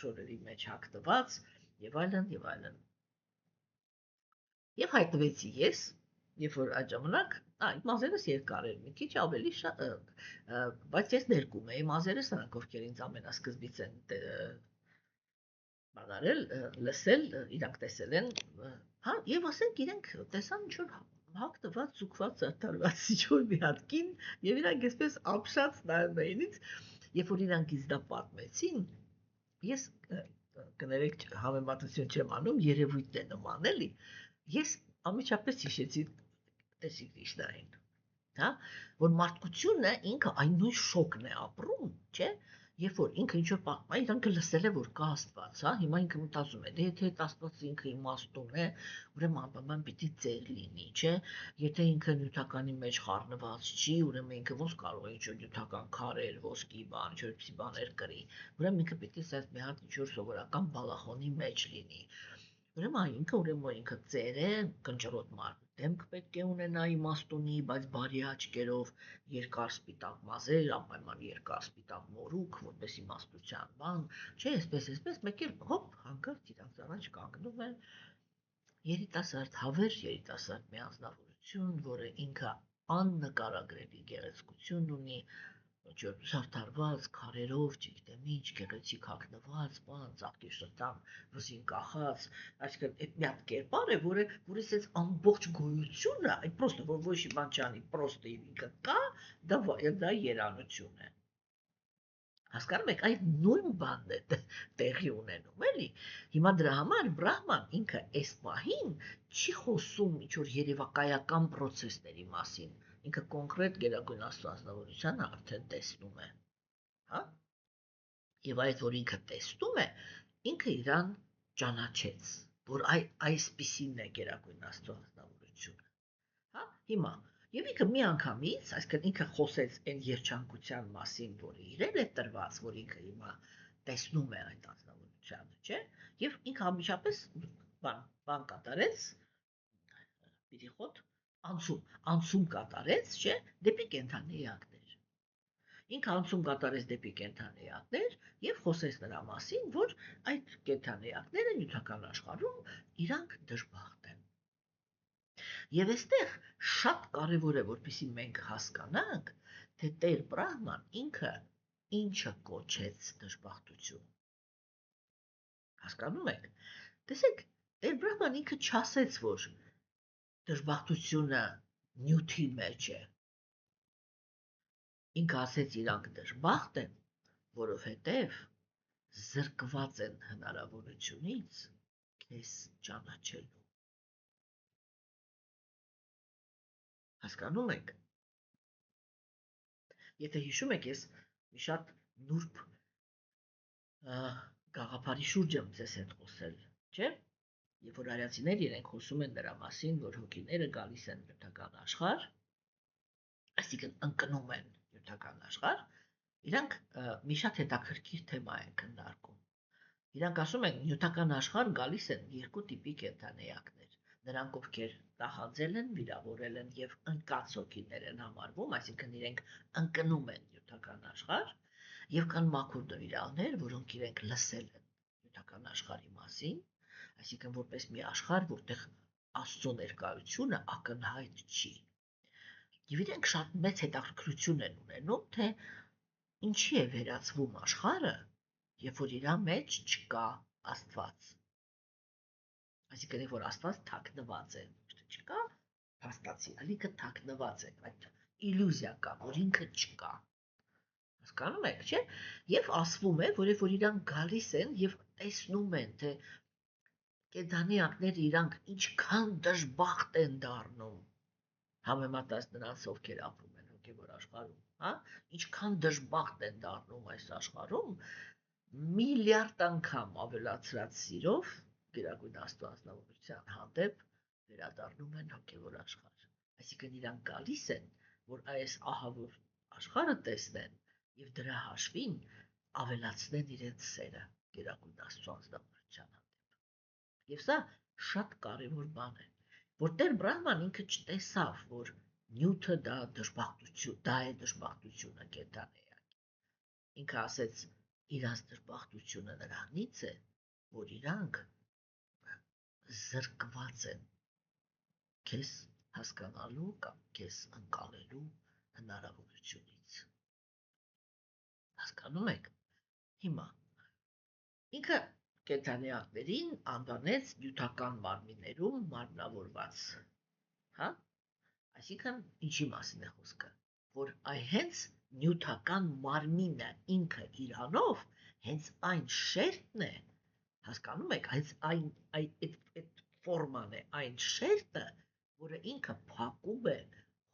A: շորերի մեջ հագնված եւ այլն եւ այլն։ Եվ հայտնվեցի ես, երբ որ այդ ժամանակ, մազերս երկար էր, մի քիչ ավելի շատ, բայց ես ներկում էի մազերս, նրանք ովքեր ինձ ամենասկզբից են բանարել, լսել, իրանք տեսել են, հա, եւ ասենք իրենք տեսան ինչ որ հագնված, զուգված, զարդարված ինչ-որ մի հատ կին, եւ իրանք այսպես ապշած նայում էին ինձ, երբ որ իրանք ինձ դա պատմեցին, ես կներեք համեմատություն չեմ անում, երևույթն է նման էլի, ես անմիջապես հիշեցի տեսիկ Վիշնային, հա, որ մարդկությունը ինքը այն նույն շոկն է ապրում, չէ՞, երբ որ ինքը ինչ-որ պատմում է, ինքը լսել է, որ կա Աստված, հա, հիմա ինքը մտածում է, դե եթե այդ Աստվածը ինքը իմաստուն է, ուրեմն անպայման պիտի ծեր լինի, չէ՞, եթե ինքը նյութականի մեջ խառնված չի, ուրեմն ինքը ոնց կարող է ինչ-որ նյութական քարեր, ոսկի բան, ինչ-որ բաներ կրի, ուրեմն ինքը պիտի ասես մի հատ ինչ-որ սովորական բալախոնի մեջ լինի։ Ուրեմն ինքը ծեր է, կնճռոտ մարդ, դեմք պետք է ունենա իմաստունի, բայց բարի աչքերով, երկար սպիտակ մազեր, անպայման երկար սպիտակ մորուք, որպես իմաստության բան, չէ, այսպես, մեկ էլ հոպ, հանկարծ իրանց առաջ կանգնում է երիտասարդ, հավերժ երիտասարդ մի անձնավորություն, որը ինքը աննկարագրելի գեղեցկություն ունի, զարդարված քարերով, չգիտեմ ինչ, գեղեցիկ հագնված, բան, ծաղկի շղթան վզին կախած, այսինքն այդ մի հատ կերպար է, որը ասես ամբողջ գոյությունը, այդ պրոստը որ ոչ մի բան չանի, պրոստը ինքը կա, դա երանություն է։ Հասկանում եք, այդ նույն բանն է տեղի ունենում, էլի։ Հիմա դրա համար Բրահման ինքը այս պահին չի խոսում ինչ-որ երևակայական պրոցեսների մասին, ինքը կոնկրետ Գերագույն Աստվածնավորությունը արդեն տեսնում է, հա։ Եվ այդ, որ ինքը տեսնում է, ինքը իրան ճանաչեց, որ այսպիսին է Գերագույն Աստվածնավորությունը, հա։ Հիմա Եվ ինքը մի անգամից, այսինքն ինքը խոսեց այն երջանկության մասին, որը իրեն է տրված, որ ինքը հիմա տեսնում է այդ անձնավորությունը, չէ՞։ Եվ ինքը ամիջապես բան կատարեց, պիտի խոտ անցում կատարեց, չէ՞, դեպի կենդանի էակներ։ Ինքը անցում կատարեց դեպի կենդանի էակներ եւ խոսեց նրա մասին, որ այդ կենդանի էակները նյութական աշխարհում իրանք դժբախտ են։ Եվ այստեղ շատ կարևոր է, որպեսզի մենք հասկանանք, թե Տեր Բրահման ինքը ինչը կոչեց դժբախտություն։ Հասկանում եք։ Տեսեք, Տեր Բրահման ինքը չասեց, որ դժբախտությունը նյութի մեջ է։ Ինքը ասեց իրանք դժբախտ են, որովհետև զրկված են հնարավորությունից քեզ ճանաչելու։ Հասկանում եք։ Եթե հիշում եք, ես մի շատ նուրբ գաղափարի շուրջ եմ ձեզ հետ խոսել, չէ՞։ Երբ որ արիացիներ իրենք խոսում են նրա մասին, որ հոգիները գալիս են նյութական աշխարհ, այսինքն ընկնում են նյութական աշխարհ, իրանք մի շատ հետաքրքիր թեմա են քննարկում։ Իրանք ասում են նյութական աշխարհ գալիս են երկու տիպի կենդանեակներ։ Նրանք, ովքեր տահաձել են, վիրավորել են եւ ընկած հոգիներ են համարվում, այսինքն իրենք ընկնում են նյութական աշխարհ, եւ կան մաքուր նվիրալներ, որոնք իրենք լսել են նյութական աշխարհի մասին, այսինքն որպես մի աշխարհ, որտեղ Աստծո ներկայությունը ակնհայտ չի։ Եվ իրենք շատ մեծ հետաքրքրություն են ունենում, թե ինչի է վերածվում աշխարհը, երբ որ իրա մեջ չկա Աստված։ Այսինքն, որ Աստված թաքնված է, չկա, փաստացի, ալիքը թաքնված է, այդ իլյուզիա կա, որ ինքը չկա։ Հասկանում եք, չէ՞։ Եվ ասվում է, որ իրանք գալիս են եւ տեսնում են, թե կենդանիակները իրանք ինչքան դժբախտ են դառնում, համեմատած նրանց, ովքեր ապրում են հոգևոր աշխարհում, հա, ինչքան դժբախտ են դառնում այս աշխարհում, միլիարդ անգամ ավելացրած սիրով Գերագույն Աստվածնավորության հանդեպ վերադառնում են հոգևոր աշխարհ։ Այսինքն իրանք գալիս են, որ այս ահավոր աշխարհը տեսնեն եւ դրա հաշվին ավելացնեն իրենց սերը Գերագույն Աստվածնավորության հանդեպ։ Եվ սա շատ կարևոր բան է, որ Տեր Բրահման ինքը չտեսավ, որ նյութը դա է դժբախտությունը կենդանեակ։ Ինքը ասեց, իրանց դժբախտությունը նրանից է, որ իրանք զրկված են քեզ հասկանալու կամ քեզ ընկալելու հնարավորությունից։ Հասկանում եք։ Հիմա ինքը կենդանիակներին անվանեց նյութական մարմիններում մարմնավորված, հա։ Այսինքն ինչի մասին է խոսքը, որ հենց նյութական մարմինը ինքը իրանով հենց այն շերտն է, հասկանում եք, հենց այդ ֆորման է, այն շերտը, որը ինքը փակում է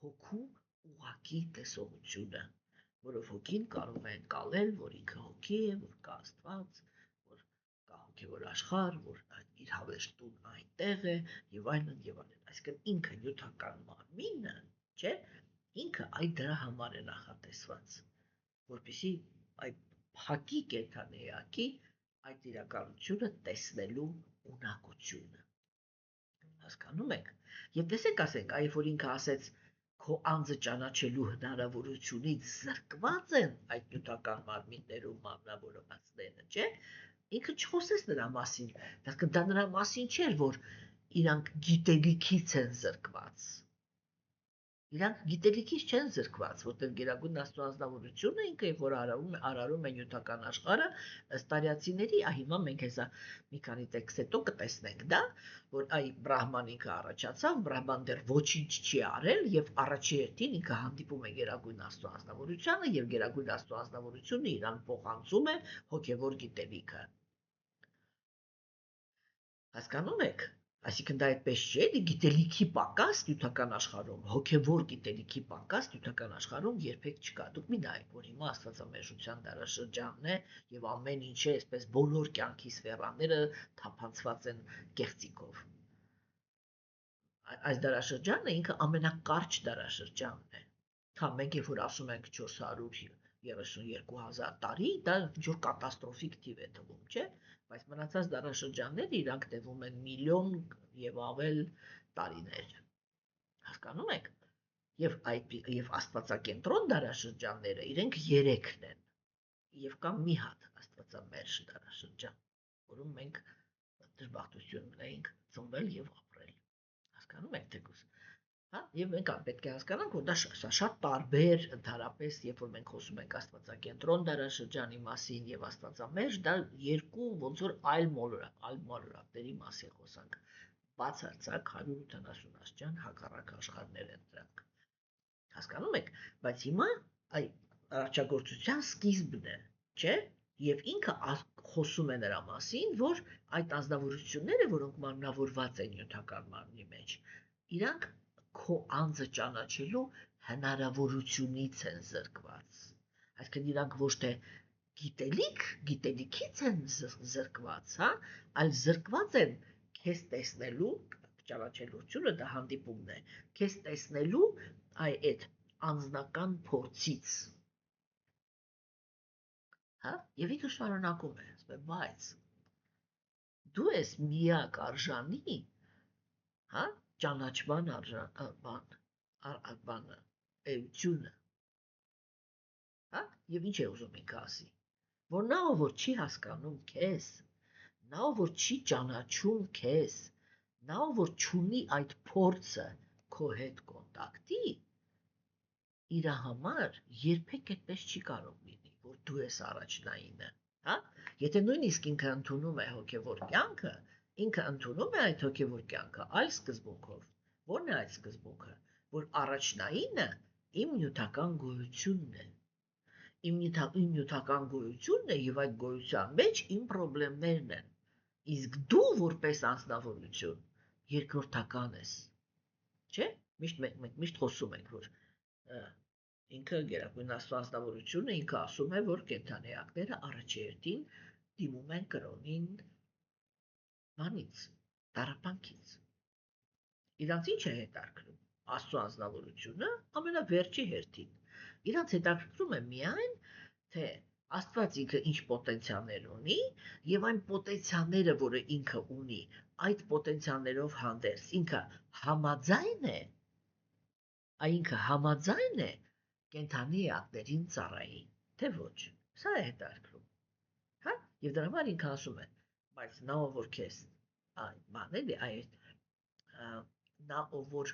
A: հոգու ուղղակի տեսողությունը, որով հոգին կարող է ընկալել, որ ինքը հոգի է, որ կա Աստված, որ կա հոգևոր աշխարհ, որ իր հավերժտուն այնտեղ է եւ այլն եւ այլն։ Այսինքն ինքը նյութական մարմինը, չէ, ինքը այդ դրա համար է նախատեսված, որպեսզի այդ փակի կենդանեակի այդ իրականությունը տեսնելու ունակությունը։ Հասկանում եք։ Եվ տեսեք, ասենք, այ որ ինքը ասեց քո անձը ճանաչելու հնարավորությունից զրկված են այդ նյութական մարմիններում մարմնավորվածները, չէ՞։ Ինքը չխոսեց նրա մասին, դա նրա մասին չէր, որ իրանք գիտելիքից են զրկված։ Իրանք գիտելիքից չեն զրկված, որտեղ Գերագույն Աստծո ազնվորությունը ինքը երբ որ արարում է նյութական աշխարհը, ըստ արիացիների, հիմա մենք հեսա մի քանի տեքստ հետո կտեսնենք, դա, որ այ Բրահման ինքը առաջացավ, Բրահման դեռ ոչինչ չի արել եւ առաջի հերթին ինքը հանդիպում է Գերագույն Աստծո ազնվորությանը եւ Գերագույն Աստծո ազնվորությունը իրան փոխանցում է հոգեվոր գիտելիքը։ Հասկանում եք։ Այսինքն դա այդպես չէ, գիտելիքի պակաս նյութական աշխարհում, հոգևոր գիտելիքի պակաս նյութական աշխարհում երբեք չկա։ Դուք մի նայեք, որ հիմա աստվածամերժության դարաշրջանն է եւ ամեն ինչը, այսպես բոլոր կյանքի սֆերաները թափանցված են գեղձիկով։ Այս դարաշրջանը ինքը ամենակարճ դարաշրջանն է։ Հա, մենք երբ որ ասում ենք 432,000 տարի, դա ինչ-որ կատաստրոֆիկ թիվ է թվում, չէ՞։ Բայց մնացած դարաշրջանները իրանք տևում են միլիոն եւ ավել տարիներ։ Հասկանում եք։ Եվ աստվածակենտրոն դարաշրջանները իրենք 3-ն են։ Եվ կա մի հատ աստվածամերժ դարաշրջան, որում մենք դժբախտություն ունենք ծնվել եւ ապրել։ Հասկանում եք թեկուզ։ Հա, եւ մենք պետք է հասկանանք, որ դա շատ տարբեր ընդհանրապես, երբ որ մենք խոսում ենք աստվածակենտրոն դարաշրջանի մասին եւ աստվածամերժ, դա երկու ոնց որ այլ մոլորակների մասին խոսանք։ Բացարձակ 180 աստիճան հակառակ աշխարհներ են դրանք։ Հասկանում եք, բայց հիմա այ արարչագործության սկիզբն է, չէ՞։ Եվ ինքը խոսում է նրա մասին, որ այդ ազնվորությունները, որոնք մարմնավորված են նյութական մարմնի մեջ, իրանք քո անձը ճանաչելու հնարավորությունից են զրկված։ Այսինքն իրանք ոչ թե գիտելիքից են զրկված, հա, այլ զրկված են քեզ տեսնելու, ճանաչելությունը դա հանդիպումն է, քեզ տեսնելու այդ անձնական փորձից։ Հա, եւ ինքը շարունակում է, ասում է, բայց դու ես միակ արժանի, հա, ճանաչման բանը, էությունը, հա, եւ ինչ է ուզում ինքը ասի, որ նա ով որ չի հասկանում քեզ, նա ով որ չի ճանաչում քեզ, նա ով որ չունի այդ փորձը քո հետ կոնտակտի, իր համար երբեք այդպես չի կարող լինի, որ դու ես առաջնայինը, հա, եթե նույնիսկ ինքը ընդունում է հոգևոր կյանքը, ինքը ընդունում է այդ հոգևոր կյանքը այլ սկզբունքով։ Ո՞րն է այդ սկզբունքը, որ առաջնայինը իմ նյութական գոյությունն է։ Իմ նյութական գոյությունն է եւ այդ գոյության մեջ իմ խնդիրներն են։ Իսկ դու որպես անձնավորություն երկրորդական ես։ Չէ՞։ Մենք միշտ խոսում ենք, որ ինքը Գերագույն Աստծո անձնավորությունը ինքը ասում է, որ կենդանիակները առաջի հերթին դիմում են կրոնին մանից, տառապանքից։ Իրանց ինչ է հետաքրքրում։ Աստծո անձնավորությունը ամենավերջի հերթին։ Իրանց հետաքրքրում է միայն, թե Աստված ինքը ինչ պոտենցիալներ ունի եւ այն պոտենցիալները, որը ինքը ունի, այդ պոտենցիալներով հանդերձ ինքը համաձայն է, ինքը համաձայն է կենդանի էակներին ծառայի, թե ոչ։ Սա է հետաքրքրում։ Հա, եւ դրա համար ինքը ասում է, բայց նա ով որ քեզ բան էլի այդ նա ով որ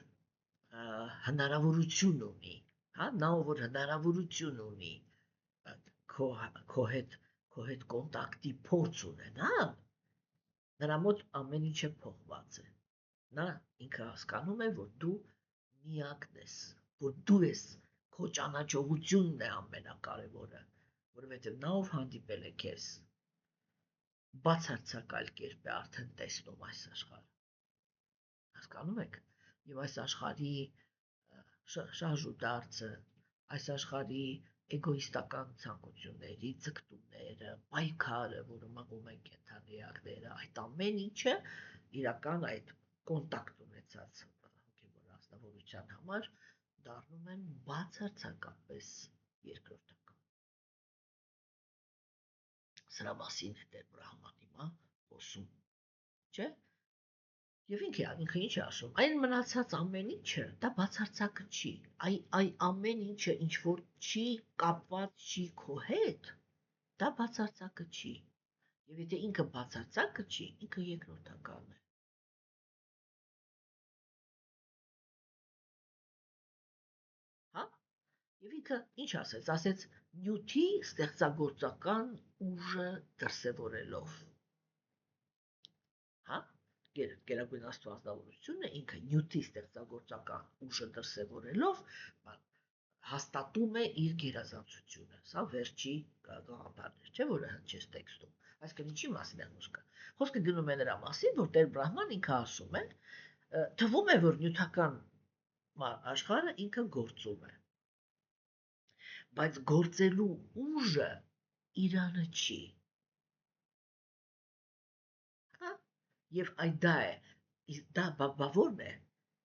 A: հնարավորություն ունի, հա, նա ով որ հնարավորություն ունի քո հետ կոնտակտի փորձ ունենալ, նրա մոտ ամեն ինչը փոխված է։ Նա ինքը հասկանում է, որ դու միակն ես, որ դու ես, քո ճանաչողությունն է ամենակարևորը, որովհետև նա ով հանդիպել է քեզ, բացարձակալ կերպ է արդեն տեսնում այս աշխարհը։ Հասկանում եք։ Եվ այս աշխարհի շարժուդարձը, այս աշխարհի էգոիստական ցանկությունների, ձգտումները, պայքարը, որը մղում են կենդանիակները, այդ ամեն ինչը իրական այդ կոնտակտ ունեցած հոգևոր ազնվորության համար դառնում են բացարձակապես երկրորդական։ Սրա մասին է Տեր Բրահման հիմա խոսում, չէ՞։ Եվ ինքը ինչ է ասում, այն մնացած ամեն ինչը դա բացարձակը չի, այ ամեն ինչը ինչ որ չի կապված չի քո հետ, դա բացարձակը չի։ Եվ եթե ինքը բացարձակը չի, ինքը երկրորդական է։ Եվ ինքը ինչ ասեց, ասեց նյութի ստեղծագործական ուժը դրսևորելով։ Հա, գերագույն աստվածավորությունը ինքը նյութի ստեղծագործական ուժը դրսևորելով հաստատում է իր գերազանցությունը։ Սա վերջի գաղափարն է, չէ՞ որը հնչեց տեքստում։ Այսինքն ինչի մասին է խոսքը։ Խոսքը գնում է նրա մասին, որ Տեր Բրահման ինքը ասում է, թվում է, որ նյութական աշխարհը ինքը գործում է։ Բայց գործելու ուժը Իրանը չի։ Հա, եւ այդ դա է, դա բավարարն է,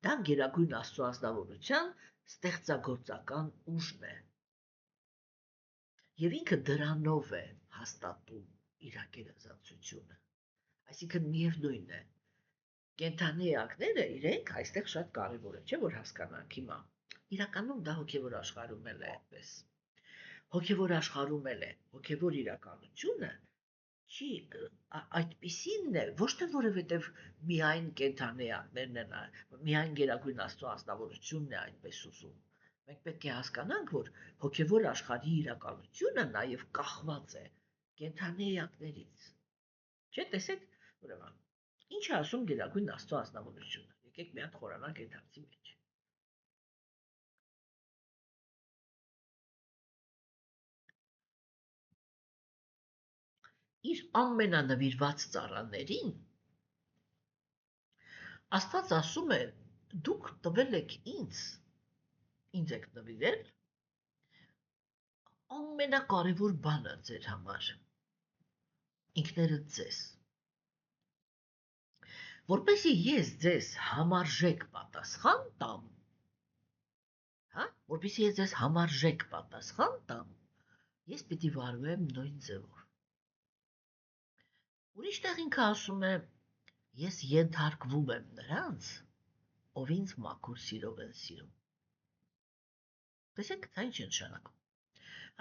A: դա գերագույն աստվածավորության ստեղծագործական ուժն է։ Եվ ինքը դրանով է հաստատում իր գերազանցությունը։ Այսինքն միևնույն է, կենդանի էակները իրենք այստեղ շատ կարևոր է, չէ՞ որ հասկանանք հիմա։ Իրականում դա հոգևոր աշխարհում էլ է այդպես։ Հոգևոր աշխարհում էլ է, հոգևոր իրականությունը չի այդպիսին է, ոչ թե որովհետև միայն կենդանի էակներն են, միայն գերագույն աստվածավորությունն է այդպես ուզում։ Մենք պետք է հասկանանք, որ հոգևոր աշխարհի իրականությունը նաև կախված է կենդանի էակներից։ Չէ՞, տեսեք, ուրեմն, ինչ է ասում գերագույն աստվածավորությունը։ Եկեք մի հատ խորանանք այդ հարցի մեջ։ Իր ամենանվիրված ծառաներին Աստված ասում է, դուք տվել եք ինձ եք նվիրել ամենակարևոր բանը ձեր համար, ինքներդ ձեզ, որպեսզի ես ձեզ համարժեք պատասխան տամ, հա, որպեսզի ես ձեզ համարժեք պատասխան տամ, ես պիտի վարվեմ նույն ձևով։ Ուրիշ տեղ ինքը ասում է, ես ենթարկվում եմ նրանց, ով ինձ մաքուր սիրով են սիրում։ Տեսեք, դա ինչ է նշանակում։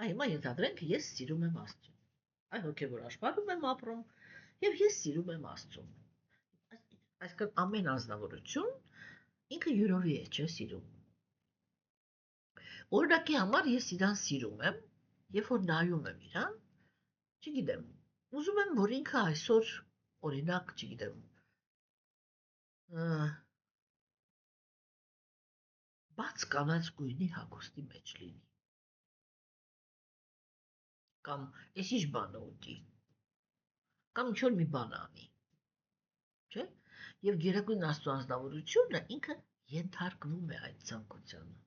A: Հիմա ենթադրենք, ես սիրում եմ Աստծուն։ Այ հոգևոր աշխարհում եմ ապրում եւ ես սիրում եմ Աստծուն։ Այսինքն ամեն անձնավորություն ինքը յուրովի է, չէ՞ սիրում։ Օրինակի համար ես իրան սիրում եմ, երբ որ նայում եմ իրան, չգիտեմ, ուզում եմ, որ ինքը այսօր օրինակ, չգիտեմ, բաց կանաչ գույնի հագուստի մեջ լինի։ Կամ ես ինչ բանը ուտի, կամ ինչ-որ մի բան անի, չէ՞։ Եվ գերագույն աստվածավորությունը ինքը ենթարկվում է այդ ցանկությանը։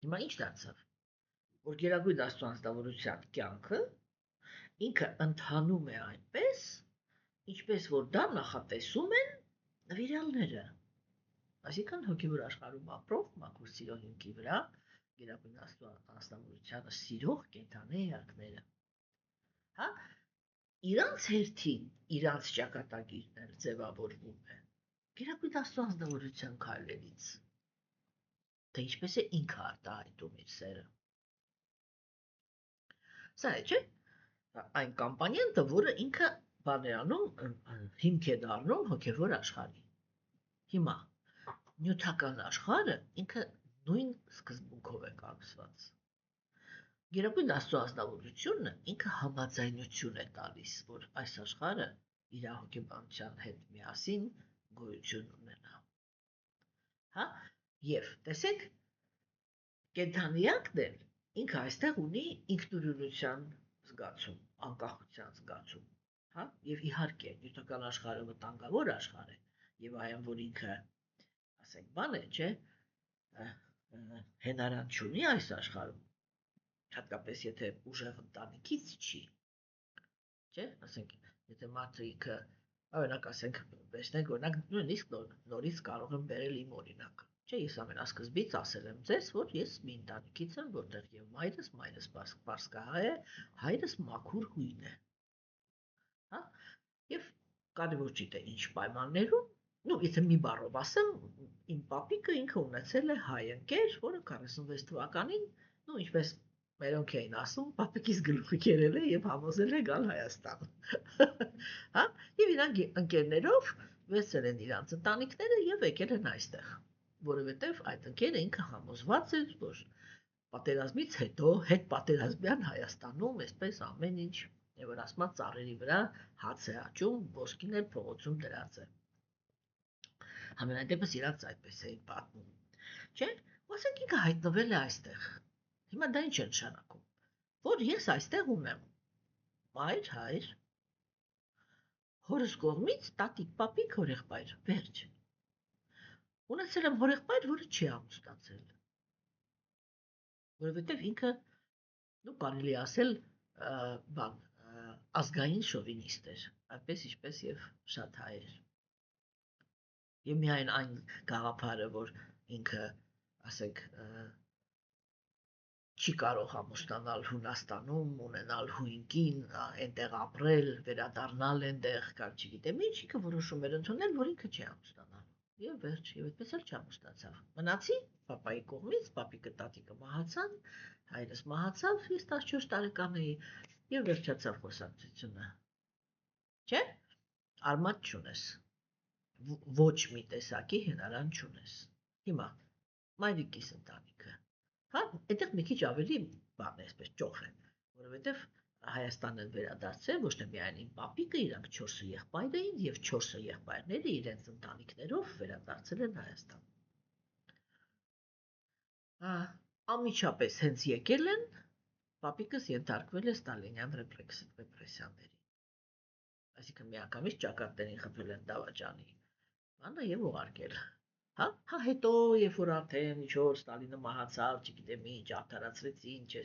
A: Հիմա ինչ դարձավ, որ գերագույն աստվածավորության կյանքը ինքը ընթանում է այնպես, ինչպես որ դա նախատեսում են նվիրյալները։ Այսինքն հոգևոր աշխարհում ապրող մաքուր սիրո հիմքի վրա գերագույն աստվածավորությանը սիրող կենդանի էակները։ Հա, իրանց հերթին իրանց ճակատագիրն էլ ձևավորվում է գերագույն աստվածավորության քայլերից։ Թե ինչպես է ինքը արտահայտում իր սերը։ Սա է, չէ՞, այն կամպանիան, որը ինքը բան է անում, հիմք է դառնում հոգևոր աշխարհի։ Հիմա նյութական աշխարհը ինքը նույն սկզբունքով է կառուցված։ Գերագույն աստվածավորությունը ինքը համաձայնություն է տալիս, որ այս աշխարհը իր հոգեբանության հետ միասին գոյություն ունենա։ Հա, եւ տեսեք, կենդանիակն էլ ինքը այստեղ ունի ինքնուրույնության զգացում, անկախության զգացում, հա, եւ իհարկե նյութական աշխարհը վտանգավոր աշխարհ է, եւ այն որ ինքը ասենք բան է, չէ, հենարան չունի այս աշխարհում, հատկապես եթե ուժեղ ընտանիքից չի, չէ, ասենք, եթե մարդը ինքը, օրինակ ասենք, տեսնենք, օրինակ նույնիսկ նորից կարող եմ բերել իմ օրինակը, չէ, ես ամենասկզբից ասել եմ ձեզ, որ ես մի ընտանիքից եմ, որտեղ եւ մայրս պարսկահայ է, հայրս մաքուր հույն է, հա, եւ կարևոր չի թե ինչ պայմաններում, եթե մի բառով ասեմ, իմ պապիկը ինքը ունեցել է հայ ընկեր, որը 46 թվականին, ինչպես մերոնք էին ասում, պապիկիս գլուխը կերել է եւ համոզել է գալ Հայաստան։ Հա, եւ իրանք ընկերներով վերցրել են իրանց ընտանիքները եւ եկել են այստեղ։ որովհետև այդ ընկերը ինքը համոզված էր, որ պատերազմից հետո հետ պատերազմյան Հայաստանում այսպես ամեն ինչ եւ որ ասած ծառերի վրա հաց է աճում, ոսկին էլ փողոցում դրած է։ Համենայնդեպս իրանց այդպես էին պատմում։ Չէ՞, ասենք ինքը հայտնվել է այստեղ։ Հիմա դա ինչ է նշանակում, որ ես այստեղ ունեմ մայր, հայր, հորս կողմից տատիկ, պապիկ, հորեղբայր, վերջ։ Ունեցել եմ հորեղբայր, որը չի ամուսնացել։ Որովհետև ինքը, կարելի ասել, բան, ազգային շովինիստ էր, այդպես ինչպես եւ շատ հայեր։ Եվ միայն այն գաղափարը, որ ինքը, ասենք, չի կարող ամուսնանալ Հունաստանում, ունենալ հույնկին, այնտեղ ապրել, վերադառնալ այնտեղ, կամ չգիտեմ ինչ, ինքը որոշում էր ընդունել, որ ինքը չի ամուսնանալ։ Եվ վերջ, եւ այդպես էլ չամուսնացավ։ Մնացի պապայի կողմից, պապիկը տատիկը մահացան, հայրս մահացավ, ես 14 տարեկան էի, եւ վերջացավ խոսակցությունը։ Չէ՞, արմատ չունես։ Ոչ մի տեսակի հնարան չունես։ Հիմա մայրիկիս ընտանիքը, հա, այդտեղ մի քիչ ավելի բան է, այսպես ճոխ է, որովհետեւ Հայաստանը վերադարձել ոչ թե միայն իմ պապիկը, իրանք 4 եղբայր էին եւ 4 եղբայրները իրենց ընտանիքներով վերադարձել են Հայաստան։ Անմիջապես հենց եկել են, պապիկս ենթարկվել է ստալինյան ռեպրեսիաների։ Այսինքն միանգամից ճակատներին խփել են դավաճանի, բանը եւ ուղարկել։ Հա, հետո երբ որ արդեն ինչ-որ Ստալինը մահացավ, չգիտեմ ինչ, արդարացրեցին, չէ՞,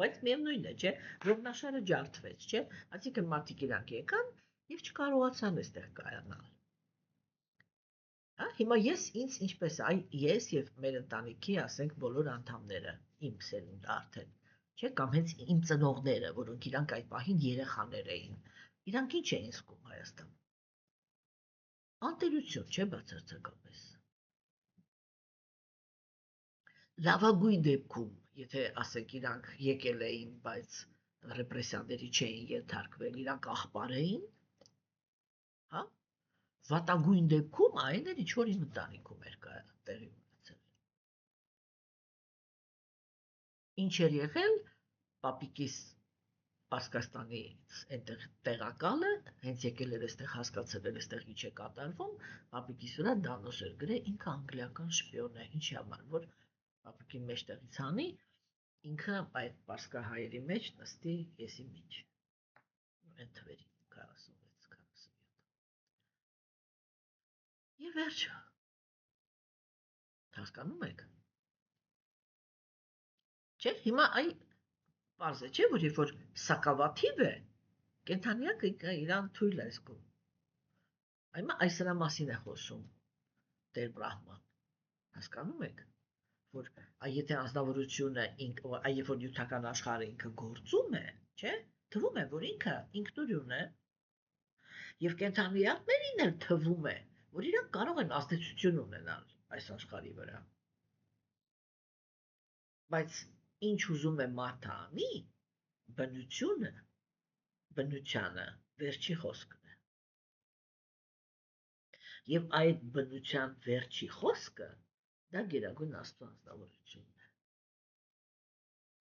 A: բայց միևնույն է, չէ, ռովնաշարը ջարդվեց, չէ, այսինքն մարդիկ իրանք եկան եւ չկարողացան այստեղ կայանալ։ Հա, հիմա ինձ ինչպես ես եւ մեր ընտանիքի, ասենք, բոլոր անդամները, իմ սերունդը արդեն, չէ, կամ հենց իմ ծնողները, որոնք իրանք այդ պահին երեխաներ էին, իրանք ինչ էին զգում Հայաստանում։ Անտերություն, չէ, բացարձակապես։ Լավագույն դեպքում, եթե ասենք իրանք եկել էին, բայց ռեպրեսիաների չէին ենթարկվել, իրանք աղբար էին, հա, վատագույն դեպքում այն էր, ինչ-որ իմ ընտանիքում էր տեղի ունեցել։ Ինչ էր եղել, պապիկիս Պարսկաստանից այնտեղ տեղակալը, հենց եկել էր այստեղ, հասկացել էր այստեղ ինչ է կատարվում, պապիկիս վրա դանոս էր գրել, ինքը անգլիական շպիոն է, ինչի համար, որ պապիկի մեջտեղից հանի, ինքը այդ պարսկահայերի մեջ նստի եսի միջ։ Են թվերի 46-47։ Եվ վերջ։ Հասկանում եք։ Չէ, հիմա պարզ է, չէ, որ երբ որ սակավաթիվ է, կենդանիակը իրան թույլ է զգում։ Հիմա այս սրա մասին է խոսում Տեր Բրահման։ Հասկանում եք, որ եթե անձնավորությունը երբ որ նյութական աշխարհը ինքը գործում է, չէ, թվում է, որ ինքը ինքնուրույն է, եւ կենդանիակներին էլ թվում է, որ իրանք կարող են ազդեցություն ունենալ այս աշխարհի վրա։ Բայց ինչ ուզում է մարդը անի, բնությանը վերջի խոսքն է։ Եվ այդ բնության վերջի խոսքը դա Գերագույն Աստծո անձնավորությունն է։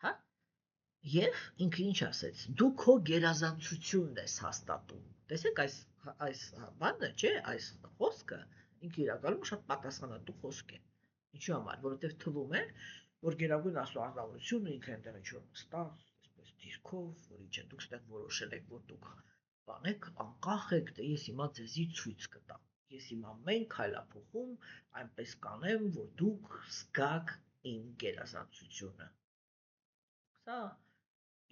A: Հա? Եվ ինքը ինչ ասեց, դու քո գերազանցությունն ես հաստատում։ Տեսեք այս բանը, չէ, այս խոսքը ինքը իրականում շատ պատասխանատու խոսք է։ Ինչու համար, որովհետև թվում է, որ Գերագույն Աստծո անձնավորությունը ինքը այնտեղ ինչ-որ նստած, այսպես դիրքով, որ ինչ է դուք ստեղ որոշել եք, որ դուք բանեք, անկախ եք, դե ես հիմա ձեզի ցույց կտամ։ Ես հիմա ամեն քայլափոխում այնպես կանեմ, որ դուք զգաք իմ գերազանցությունը։ Սա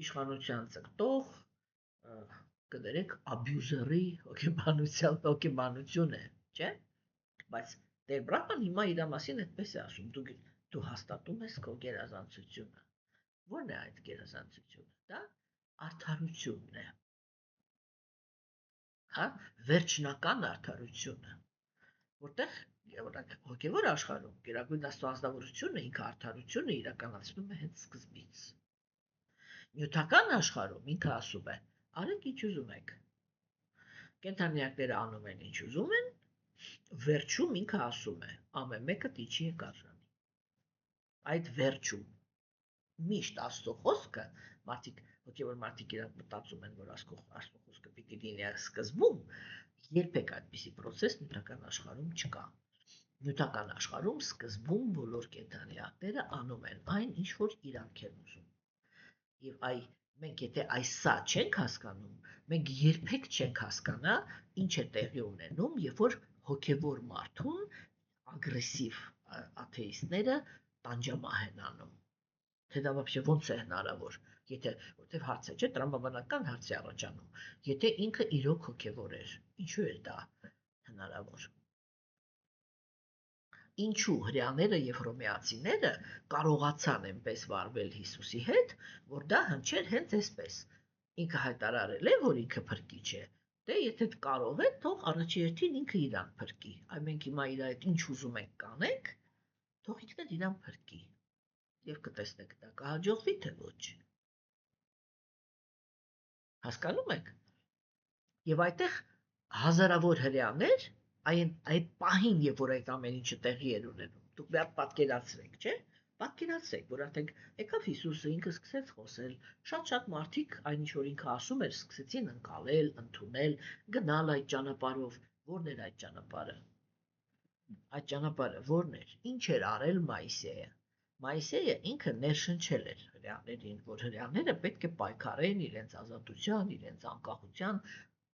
A: իշխանության ցկտող կներեք աբյուզերի հոգեբանություն է, չէ՞։ Բայց Տեր Բրահման հիմա իր մասին այդպես է ասում, դու հաստատում ես քո գերազանցությունը։ Ո՞րն է այդ գերազանցությունը։ Դա արդարությունն է։ Հա, վերջնական արդարությունը, որտեղ հոգևոր աշխարհում Գերագույն Աստծո անձնավորությունը ինքը արդարությունը իրականացնում է հենց սկզբից։ Նյութական աշխարհում ինքը ասում է. արեք ինչ ուզում եք։ Կենդանիակները անում են ինչ ուզում են, Վերջում ինքը ասում է, ամեն մեկը տիչի է կարժանի։ Այդ վերջում միշտ Աստծո խոսքը, հոգևոր մարդիկ իրանք մտածում են, որ Աստծո խոսքը պիտի լինի սկզբում, երբեք այդպիսի process նյութական աշխարհում չկա։ Նյութական աշխարհում սկզբում բոլոր կենդանիները անում են այն, ինչ որ իրանք են ուզում։ Եվ մենք եթե այսա չենք հասկանում, մենք երբեք չենք հասկանա ինչ է տեղի ունենում, երբ որ հոգևոր մարդուն ագրեսիվ աթեիստները տանջամահ են անում։ Թե դա вообще ոնց է հնարավոր, որտեվ հարց է, չէ, տրամաբանական հարց է առաջանում, եթե ինքը իրոք հոգևոր էր, ինչու էր դա հնարավոր։ Ինչու հրեաները եւ հռոմեացիները կարողացան այնպես վարվել Հիսուսի հետ, որ դա հնչեր հենց այսպես։ Ինքը հայտարարել է, որ ինքը փրկիչ է։ Դե եթե կարող է, թող առաջի հերթին ինքը իրան փրկի։ Այ մենք հիմա իր այդ ինչ ուզում ենք կանենք, թող ինքն իրան փրկի։ Եվ կտեսնեք դա կհաջողվի թե ոչ։ Հասկանում եք։ Եվ այդտեղ հազարավոր հրեաներ այդ պահին, երբ որ այդ ամեն ինչը տեղի էր ունենում, դուք մի հատ պատկերացրեք, չէ՞։ Պատկերացրեք, որ արդեն եկավ Հիսուսը, ինքը սկսեց խոսել, շատ մարդիկ այն ինչ որ ինքը ասում էր, սկսեցին ընկալել, ընդունել, գնալ այդ ճանապարհով, ո՞րն էր այդ ճանապարհը։ Այդ ճանապարհը ո՞րն էր։ Ինչ էր արել Մայիսեյը։ Մայիսեյը ինքը ներշնչել էր հրեաներին, որ հրեաները պետք է պայքարեն իրենց ազատության, իրենց անկախության,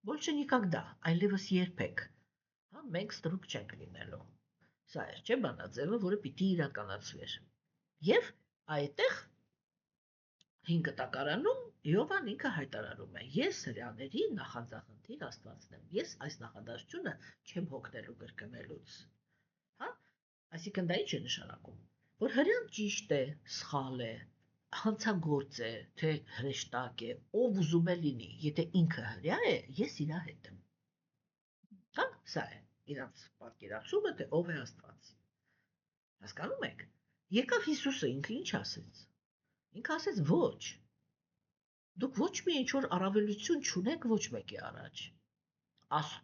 A: больше никогда, այլևս երբեք։ Հա, մենք ստրուկ չենք լինելու։ Սա էր, չէ՞, բանաձևը, որը պիտի իրականացվեր։ Եվ այդտեղ 5 տակարանում Յովան ինքը հայտարարում է. ես հրեաների նախանձախնդիր Աստվածն եմ։ Ես այս նախադասությունը չեմ հոգնելու կրկնելուց։ Հա? Այսինքն դա ինչ է նշանակում, որ հրեան ճիշտ է, սխալ է, հանցագործ է, թե հրեշտակ է, ով ուզում է լինի, եթե ինքը հրեա է, ես իր հետ եմ։ Հա, սա է իրանց պատկերացումը, թե ով է Աստված։ Հասկանում եք։ Եկավ Հիսուսը, ինքը ինչ ասեց։ Ինքը ասեց ոչ։ Դուք ոչ մի ինչ որ առավելություն չունեք ոչ մեկի առաջ։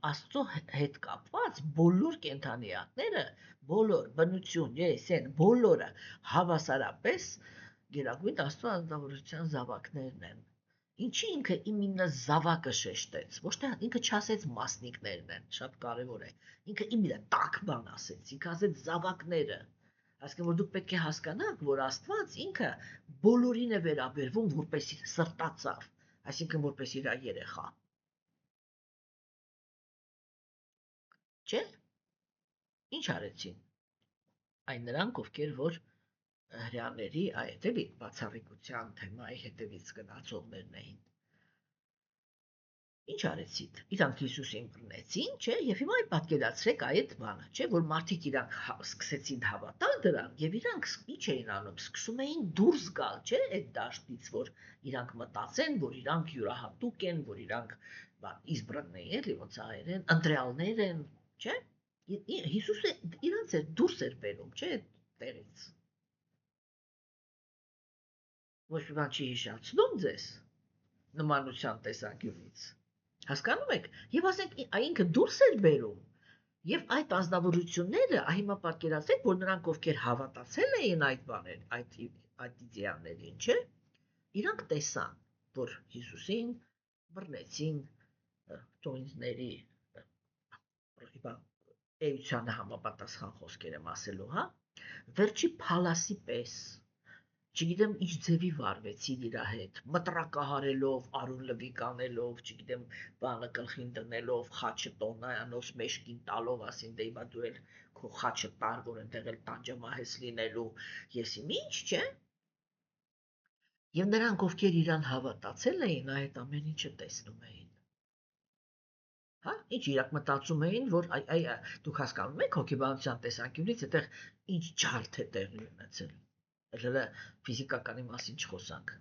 A: Աստծո հետ կապված բոլոր կենդանիները, բոլոր բնություն, ես, բոլորը հավասարապես գերագույն Աստծո անձնավորության զավակներն են։ Ինչի ինքը իմինը զավակը շեշտեց, ոչ թե ինքը չասեց մասնիկներն են, շատ կարևոր է։ Ինքը իմինը տաք բան ասեց, ինքը ասեց զավակները։ Այսինքն որ դուք պետք է հասկանաք, որ Աստված ինքը բոլորին է վերաբերվում որպես սրտացավ, այսինքն որպես իր երեխա։ Չէ՞։ Ինչ արեցին։ Այն նրանք, ովքեր որ հրեաների այդտեղի բացառիկության թեմայի հետևից գնացողներն էին։ Ինչ արեցին։ Իրանք Հիսուսին բռնեցին, չէ՞, եւ հիմա պատկերացրեք այդ բանը, չէ՞, որ մարդիկ իրանք սկսեցին հավատալ դրան եւ իրանք ինչ էին անում, սկսում էին դուրս գալ, չէ՞, այդ դաշտից, որ իրանք մտածեն, որ իրանք յուրահատուկ են, որ իրանք избранные, էլի ոնց հայերեն, ընտրյալներ են, չէ՞։ Հիսուսը իրանց է դուրս էր բերում, չէ՞, տեղից։ Ոչ մի բան չի հիշացնում ձեզ նմանության տեսանկյունից։ Հասկանում եք։ Եվ ասենք ինքը դուրս էր բերում։ Եվ այդ ազնվորությունները, հիմա պատկերացրեք, որ նրանք ովքեր հավատացել էին այդ բաներ, այդ իդեաներին, չէ՞, իրանք տեսան, որ Հիսուսին բռնեցին տոնների էությանը համապատասխան խոսքեր եմ ասելու, հա, վերջի փալասի պես չգիտեմ ինչ ձևի վարվեցին իր հետ, մտրակահարելով, արուն լվիկ անելով, չգիտեմ, բանը գլխին դնելով, խաչը տոնայանով, մեջքին տալով, ասին դե հիմա դու էլ քո խաչը տար, որ այնտեղ էլ տանջամահես լինելու, եսիմ ինչ, չէ՞։ Եվ նրանք, ովքեր իրան հավատացել էին, այդ ամեն ինչը տեսնում էին։ Հա, ինչ իրանք մտածում էին, որ դուք հասկանում եք հոգեբանության տեսանկյունից այդտեղ ինչ ջարդ է տեղի ունեցել։ Հələ ֆիզիկականի մասին չխոսանք։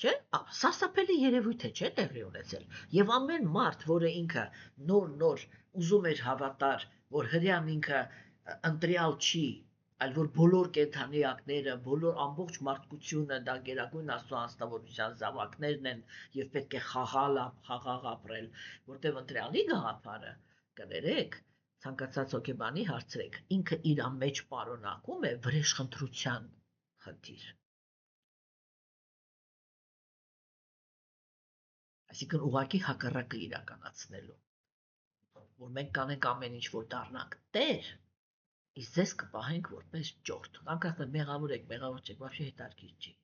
A: Չէ՞, սարսափելի երևույթ է, չէ՞ տեղի ունեցել։ Եվ ամեն մարդ, որը ինքը նոր ուզում էր հավատար, որ հրեան ինքը ընտրյալ չի, այլ որ բոլոր կենդանիակները, բոլոր ամբողջ մարդկությունը դա գերագույն Աստծո անձնավորության զավակներն են եւ պետք է խաղաղ ապրել, որտեղ ընտրյալի գաղափարը կներեք, ցանկացած հոգեբանի հարցրեք, ինքը իր մեջ պարունակում է վրեժխնդրության խնդիր։ Այսինքն ուղղակի հակառակը իրականացնելու, որ մենք կանենք ամեն ինչ, որ դառնանք տեր, իսկ ձեզ կպահենք որպես ճորտ։ Անկախ մեղավոր եք, մեղավոր չեք, вообще հետաքրքիր չի։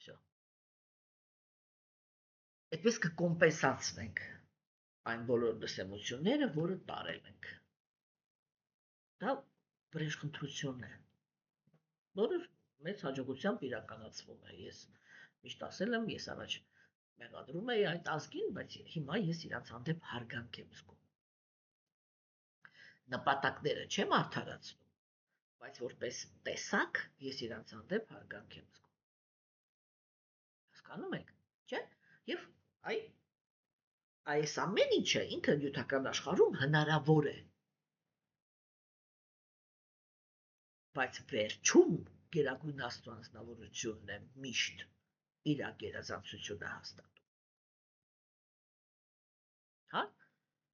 A: Всё։ Այդպես կկոմպենսացնենք այն բոլոր դասեմությունները, որը տարել ենք։ Դա վրեժխնդրություն է, որը մեծ հաջողությամբ իրականացվում է։ Ես միշտ ասել եմ, ես առաջ մեղադրում էի այդ ազգին, բայց հիմա ես իրանց հանդեպ հարգանք եմ զգում։ Նպատակները չեմ արդարացնում, բայց որպես տեսակ ես իրանց հանդեպ հարգանք եմ զգում։ Հասկանում եք, չէ՞։ Եվ այս ամեն ինչը ինքը նյութական աշխարհում հնարավոր է։ Բայց վերջում գերագույն Աստծո անձնավորությունն է միշտ իր գերազանցությունը հաստատում։ Հա?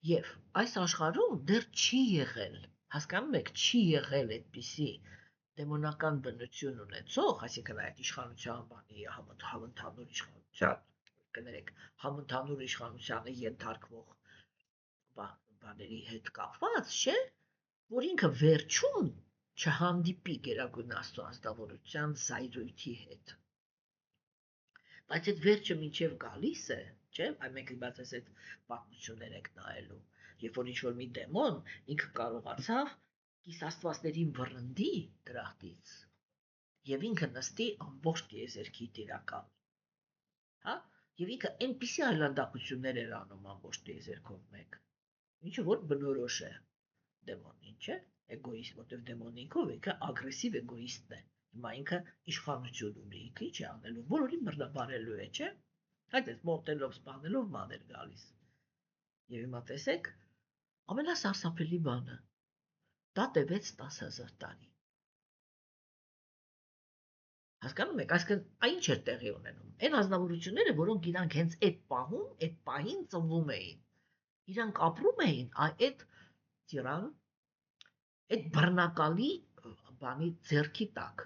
A: Եվ այս աշխարհում դեռ չի եղել, հասկանում եք, չի եղել այդպիսի դեմոնական բնություն ունեցող, այսինքն այդ իշխանության բանի համընդհանուր իշխանության, կներեք, համընդհանուր իշխանությանը ենթարկվող բաների հետ կապված, չէ, որ ինքը վերջում չհանդիպի գերագույն Աստծո անձնավորության զայրույթի հետ։ Բայց այդ վերջը մինչև գալիս է, չէ՞, այ մենք բացես այդ պատմություններ եք նայելու, երբ որ ինչ-որ մի դեմոն ինքը կարողացավ կիսաստվածներին վռնդի դրախտից եւ ինքը նստի ամբողջ տիեզերքի տիրակալ, հա, եւ ինքը այնպիսի այլանդակություններ էր անում ամբողջ տիեզերքով մեկ, ինչը որ բնորոշ է դեմոնին, չէ՞, էգոիստ, որտեղ դեմոնը ինքը ագրեսիվ էգոիստ է։ Հիմա ինքը իշխանություն ունի, ինքը ինչ է անելու, բոլորին բռնաբարելու է, չէ՞։ Այդպես մոտելով, սպանելով ման էր գալիս։ Եվ հիմա տեսեք, ամենասարսափելի բանը, դա տևեց 10,000 տարի։ Հասկանում եք, այսինքն ինչ էր տեղի ունենում։ Այն ազնվորությունները, որոնք իրանք հենց այդ պահին ծնվում էին, իրանք ապրում էին այդ տիրան, այդ բռնակալի բանի ձեռքի տակ,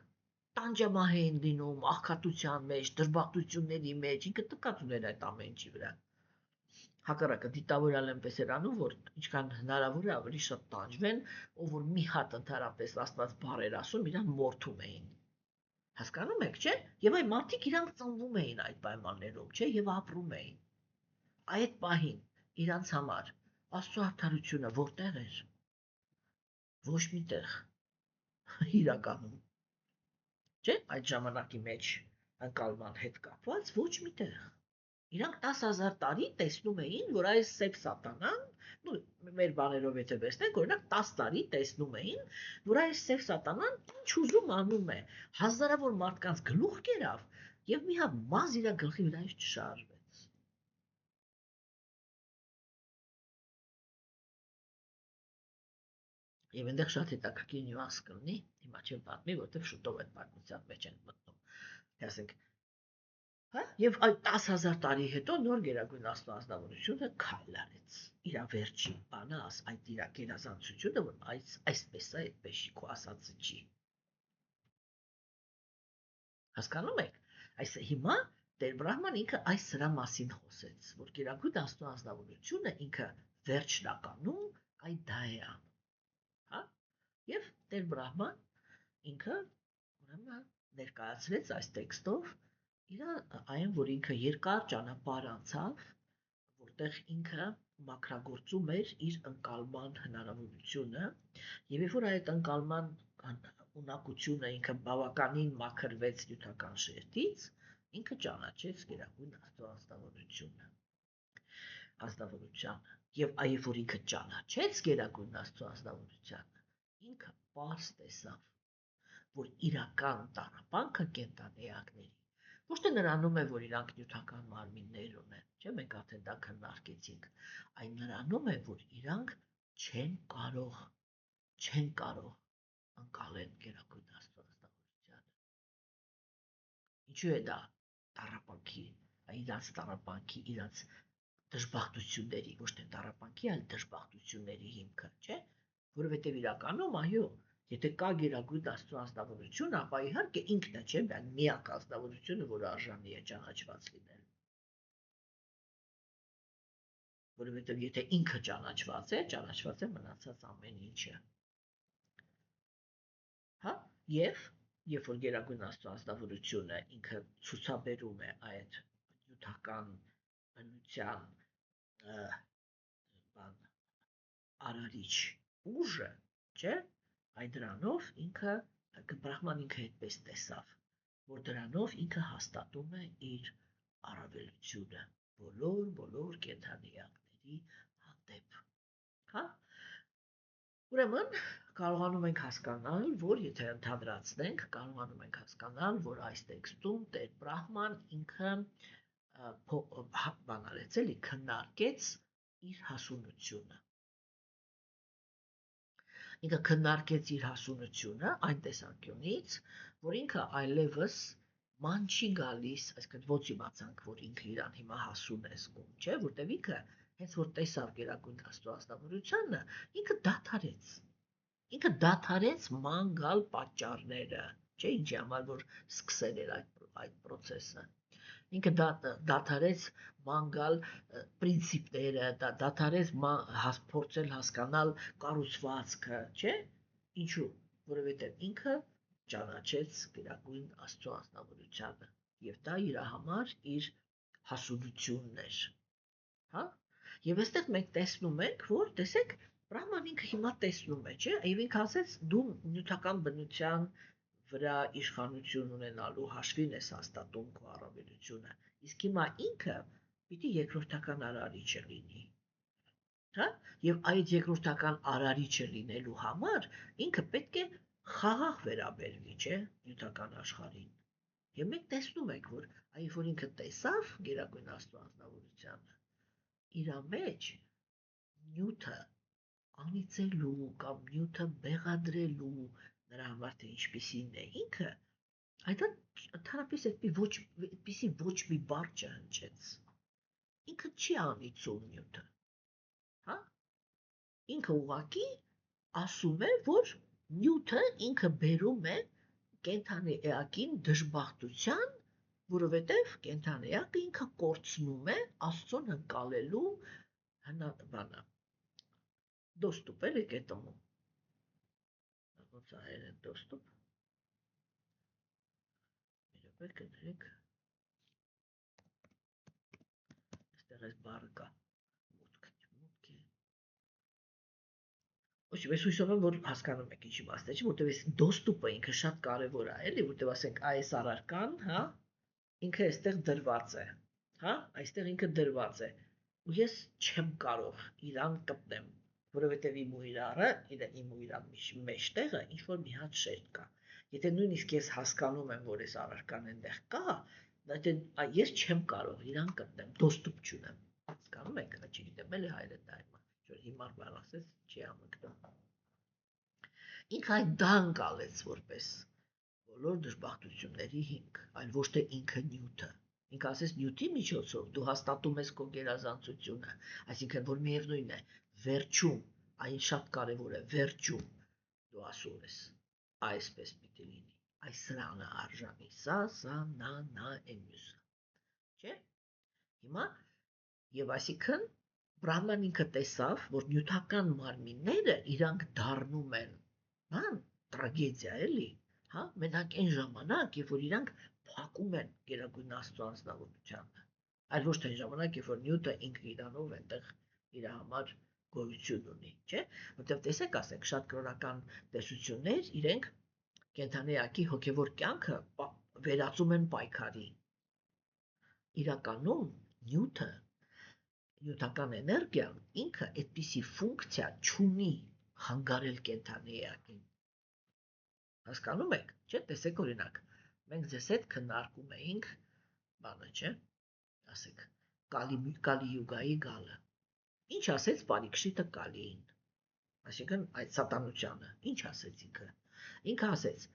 A: տանջամահ էին լինում, աղքատության մեջ, դժբախտությունների մեջ, ինքը տկած ուներ այդ ամեն ինչի վրա։ Հակառակը դիտավորյալ այնպես էր անում, որ ինչքան հնարավոր է ավելի շատ տանջվեն, ով որ մի հատ ընդհանրապես Աստված բառեր ասում, իրան մորթում էին։ Հասկանում եք, չէ՞։ Եվ այդ մարդիկ իրանք ծնվում էին այդ պայմաններում, չէ՞, եւ ապրում էին։ Այդ պահին իրանց համար Աստծո արդարությունը որտեղ էր։ Ոչ միտեղ իրականում, չէ՞, այդ ժամանակի մեջ ընկալման հետ կապված ոչ միտեղ։ Իրանք 10,000 տարի տեսնում էին, որ այս սև սատանան, մեր բաներով եթե վերցնենք, օրինակ 10 տարի տեսնում էին, որ այս սև սատանան ինչ ուզում անում է, հազարավոր մարդկանց գլուխ կերավ եւ մի հատ մազ իր գլխի վրայից չշարժվեց։ Եվ այնտեղ շատ հետաքրքիր նյուանս կլինի, հիմա չեմ պատմի, որտեղ շուտով այդ պատմության մեջ են մտնում։ Ասենք, հա, եւ այդ 10,000 տարի հետո նոր գերագույն Աստծո անձնավորությունը քայլ արեց։ Իր վերջին բանը, այդ իր գերազանցությունը, որ այսպես է, այդպես չի, քո ասածը չի։ Հասկանում եք։ Այս հիմա Տեր Բրահման ինքը այս սրա մասին խոսեց, որ գերագույն Աստծո անձնավորությունը ինքը վերջնականում այդ դա է անում։ Հա? Եվ Տեր Բրահման ինքը ուրեմն ներկայացրեց այս տեքստով իր այն, որ ինքը երկար ճանապարհ անցավ, որտեղ ինքը մաքրագործում էր իր ընկալման հնարավորությունը, եւ երբ որ այդ ընկալման ունակությունը ինքը բավականին մաքրվեց նյութական շերտից, ինքը ճանաչեց գերագույն Աստծո անձնավորությունը։ Եվ այբ որ ինքը ճանաչեց գերագույն Աստծո անձնավորությունը, ինքը պարզ տեսավ, որ իրական տառապանքը կենդանիակների ոչ թե նրանում է, որ իրանք նյութական մարմիններ ունեն, չէ՞, մենք արդեն դա քննարկեցինք, այն նրանում է, որ իրանք չեն կարող ընկալեն գերագույն աստվածնավորությանը։ Ինչու է դա տառապանքի, իրաց տառապանքի, իրաց դժբախտությունների, ոչ թե տառապանքի, այլ դժբախտությունների հիմքը, չէ՞։ Որովհետև իրականում, այո, եթե կա գերագույն աստծո անձնավորություն, ապա իհարկե ինքն է, չէ՞, միակ անձնավորությունը, որը արժանի է ճանաչված լինել։ Որովհետև եթե ինքը ճանաչված է մնացած ամեն ինչը։ Հա, եւ երբ որ գերագույն աստծո անձնավորությունը ինքը ցուցաբերում է այդ նյութական բնության բան արարիչ ուժը, չէ՞, այդ դրանով ինքը Բրահման ինքը այդպես տեսավ, որ դրանով ինքը հաստատում է իր առավելությունը բոլոր կենդանիների հանդեպ։ Հա։ Ուրեմն կարողանում ենք հասկանալ, որ եթե ընդհանրացնենք, կարողանում ենք հասկանալ, որ այս տեքստում Տեր Բրահման ինքը բանալեց էլի քննարկեց իր հասունությունը։ Ինքը քննարկեց իր հասունությունը այն տեսանկյունից, որ ինքը այլևս ման չի գալիս, այսինքն ոչ իմացանք, որ ինքը իրան հիմա հասուն է զգում, չէ, որտեվ ինքը հենց որ տեսավ գերագույն աստծո անձնավորությունը, ինքը դադարեց ման գալ պատճառները, չէ, ինչի համար որ սկսել էր այդ process-ը։ Ինքը դադարեց ման գալ պրինցիպները, դադարեց փորձել հասկանալ կառուցվածքը, չէ՞։ Ինչու՞, որովհետև ինքը ճանաչեց գերագույն աստծո անձնավորությունը, եւ դա իր համար իր հասունությունն էր։ Հա։ Եվ այստեղ մենք տեսնում ենք, որ տեսեք, Բրահման ինքը հիմա տեսնում է, չէ՞, եւ ինքը ասեց դու նյութական բնության վրա իշխանություն ունենալու հաշվին ես հաստատում քո առավելությունը, իսկ հիմա ինքը պիտի երկրորդական արարիչը լինի, հա, եւ այդ երկրորդական արարիչը լինելու համար ինքը պետք է խաղաղ վերաբերվի, չէ, նյութական աշխարհին։ Եվ մենք տեսնում ենք, որ այլ որ ինքը տեսավ գերագույն աստծո անձնավորությունը, իր մեջ նյութը անիծելու կամ նյութը մեղադրելու նրա համար թե ինչպիսին է ինքը, այդ ընդհանրապես այդպիսի ոչ մի բառ չհնչեց։ Ինքը չի անիծում նյութը, հա։ Ինքը ուղղակի ասում է, որ նյութը ինքը բերում է կենդանի էակին դժբախտության, որովհետև կենդանի էակը ինքը կորցնում է Աստծուն ընկալելու բանը։ Доступ էլի к этому։ Ոնց է հայերեն достуp։ Mirë կներեք։ Այստեղ էս բառը կա։ Մուտքի։ Ոչ, ես հույսով եմ, որ հասկանում եք ինչի մասն է, չէ՞, որտեղ այս доступը ինքը շատ կարևոր է, էլի, որտեղ ասենք այս առարկան, հա, ինքը այստեղ դրված է, հա, այստեղ ինքը դրված է։ Ու ես չեմ կարող իրան գտնեմ, որովհետև իմ ու իրարը, իմ ու իրան մեջտեղը ինչ որ մի հատ շերտ կա։ Եթե նույնիսկ ես հասկանում եմ, որ այս առարկան այնտեղ կա, դա ես չեմ կարող իրան գտնեմ, доступ չունեմ։ Հասկանում եք, չգիտեմ, էլի հայրը դա հիմա, որ հիմար բան ասես, չի համընկնում։ Ինքը այդ դա ընկալեց որպես բոլոր դժբախտությունների հիմք, այլ ոչ թե ինքը նյութը։ Ինքը ասես նյութի միջոցով դու հաստատում ես քո գերազանցությունը, այսինքն որ միևնույն է, վերջում, այն շատ կարևոր է, վերջում դու ասում ես, այսպես պիտի լինի, այս սրանը արժանի, սա, նա, այն մյուսը, չէ՞։ Հիմա, եւ այսինքն Բրահման ինքը տեսավ, որ նյութական մարմինները իրանք դառնում են, բան, տրագեդիա էլի, հա, մենակ այն ժամանակ, երբ որ իրանք փակում են գերագույն աստծո անձնավորությանը, այլ ոչ թե այն ժամանակ, երբ որ նյութը ինքը իրանով այնտեղ իր համար գոյություն ունի, չէ՞, որտեղ տեսեք, ասենք, շատ կրոնական տեսություններ իրենք կենդանի էակի հոգևոր կյանքը վերածում են պայքարի։ Իրականում նյութը, նյութական էներգիան ինքը այդպիսի ֆունկցիա չունի հանգարել կենդանի էակին։ Հասկանում եք, չէ՞, տեսեք օրինակ, մենք ձեզ հետ քննարկում էինք բանը, չէ՞, ասեք, Կալի յուգայի գալը։ Ինչ ասեց Պարիկշիտը Կալիին։ Այսինքն այդ սատանությանը, ինչ ասեց ինքը։ Ինքը ասեց.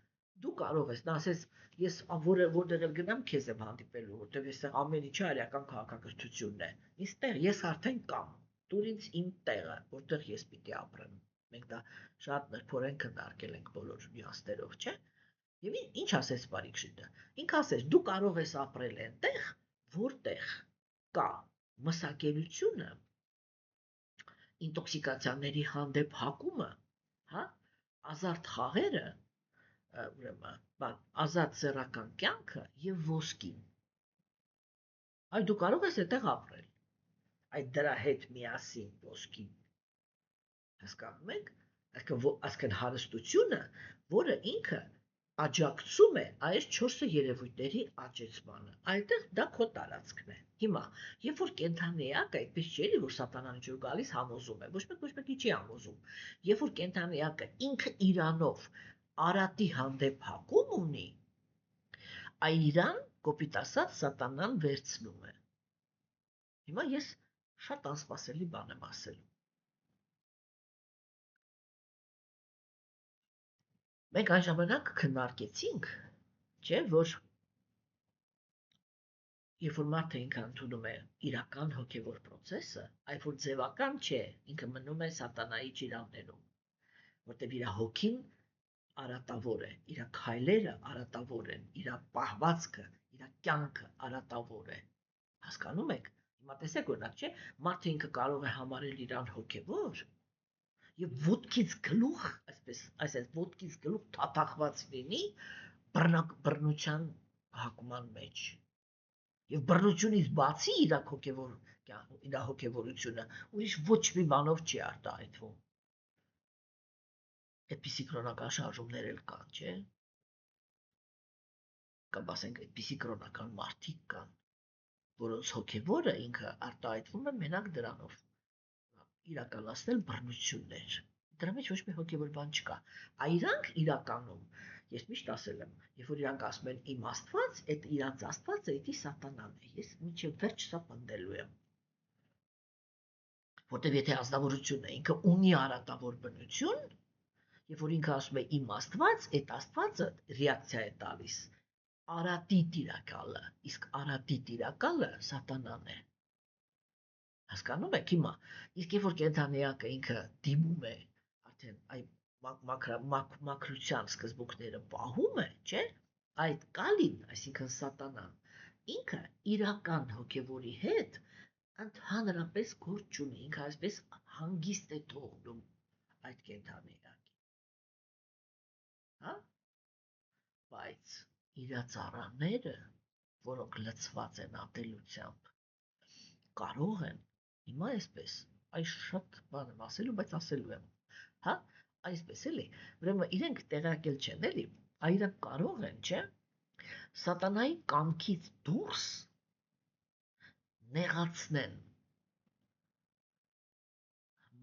A: դու կարող ես, նա ասեց, ես որտեղ էլ գնամ քեզ եմ հանդիպելու, որտեղ այստեղ ամեն ինչը արիական քաղաքակրթությունն է։ Իստեղ ես արդեն կամ, դուր ինձ իմ տեղը, որտեղ ես պիտի ապրեմ։ Մենք դա շատ նրբորեն քննարկել ենք բոլոր նյուանսներով, չէ՞։ Եվ ինչ ասեց Պարիքշիտը։ Ինքը ասեց. դու կարող ես ապրել այնտեղ, որտեղ կա մսակերությունը, ինտոքսիկացիաների հանդեպ հակումը, հա, ազարտ խաղերը, ուրեմն, ազատ սեռական կյանքը եւ ոսկին։ Այ դու կարող ես այդտեղ ապրել։ Այդ դրա հետ միասին ոսկին։ Հասկանում եք։ Այսինքն հարստությունը, որը ինքը աջակցում է այս 4 երևույթների աճեցմանը։ Այդտեղ դա քո տարածքն է։ Հիմա, երբ որ կենդանի էակը, այդպես չէ՞ որ սատանան ինչ-որ գալիս համոզում է, ոչ մեկի չի համոզում։ Երբ որ կենդանի էակը ինքը իրանով արատի հանդեպ հակում ունի, այ իրան կոպիտ ասած սատանան վերցնում է։ Հիմա ես շատ անսպասելի բան եմ ասելու։ Մենք այն ժամանակ քննարկեցինք, չէ՞, որ երբ որ մարդը ինքը ընդունում է իրական հոգևոր process-ը, այլ որ ձևական չէ, ինքը մնում է սատանայի ճիրաններում, որտեղ իր հոգին արատավոր է, իր քայլերը արատավոր են, իր պահվածքը, իր կյանքը արատավոր է։ Հասկանում եք։ Հիմա տեսեք օրինակ, չէ՞, մարդը ինքը կարող է համարել իրան հոգևոր, եւ ոտքից գլուխ, այսպես ոտքից գլուխ թաթախված լինի բռնության հակման մեջ։ Եվ բռնությունից բացի իր հոգևորությունը ուրիշ ոչ մի բանով չի արտահայտվում։ Այդպիսի կրոնական շարժումներ էլ կան, չէ՞։ Կամ ասենք այդպիսի կրոնական մարդիկ կան, որոնց հոգևորը ինքը արտահայտվում է մենակ դրանով, իրականացնել բռնություններ։ Դրա մեջ ոչ մի հոգևոր բան չկա։ Իրանք իրականում, ես միշտ ասել եմ, երբ որ իրանք ասում են իմ Աստված, այդ իրանց Աստվածը դա սատանան է։ Ես մինչև վերջ սա պնդելու եմ։ Որտեւ եթե ազնվորությունը ինքը ունի արատավոր բնություն, երբ որ ինքը ասում է իմ Աստված, այդ Աստվածը ռեակցիա է տալիս արատի տիրակալը, իսկ արատի տիրակալը սատանան է։ Հասկանում եք հիմա, իսկ երբ որ կենդանիակը ինքը դիմում է, արդեն այդ մաքրության սկզբունքները պահում է, չէ՞, այդ կալին, այսինքն սատանան, ինքը իրական հոգևորի հետ ընդհանրապես գործ չունի, ինքը այսպես հանգիստ է թողնում այդ կենդանիակին։ Հա? Բայց իր ծառաները, որոնք լցված են ատելությամբ, կարող են հիմա այսպես, այս շատ բան եմ ասելու, բայց ասելու եմ, հա, այսպես էլի, ուրեմն իրենք տեղակել չեն էլի, իրենք կարող են, չէ, սատանայի կամքից դուրս նեղացնեն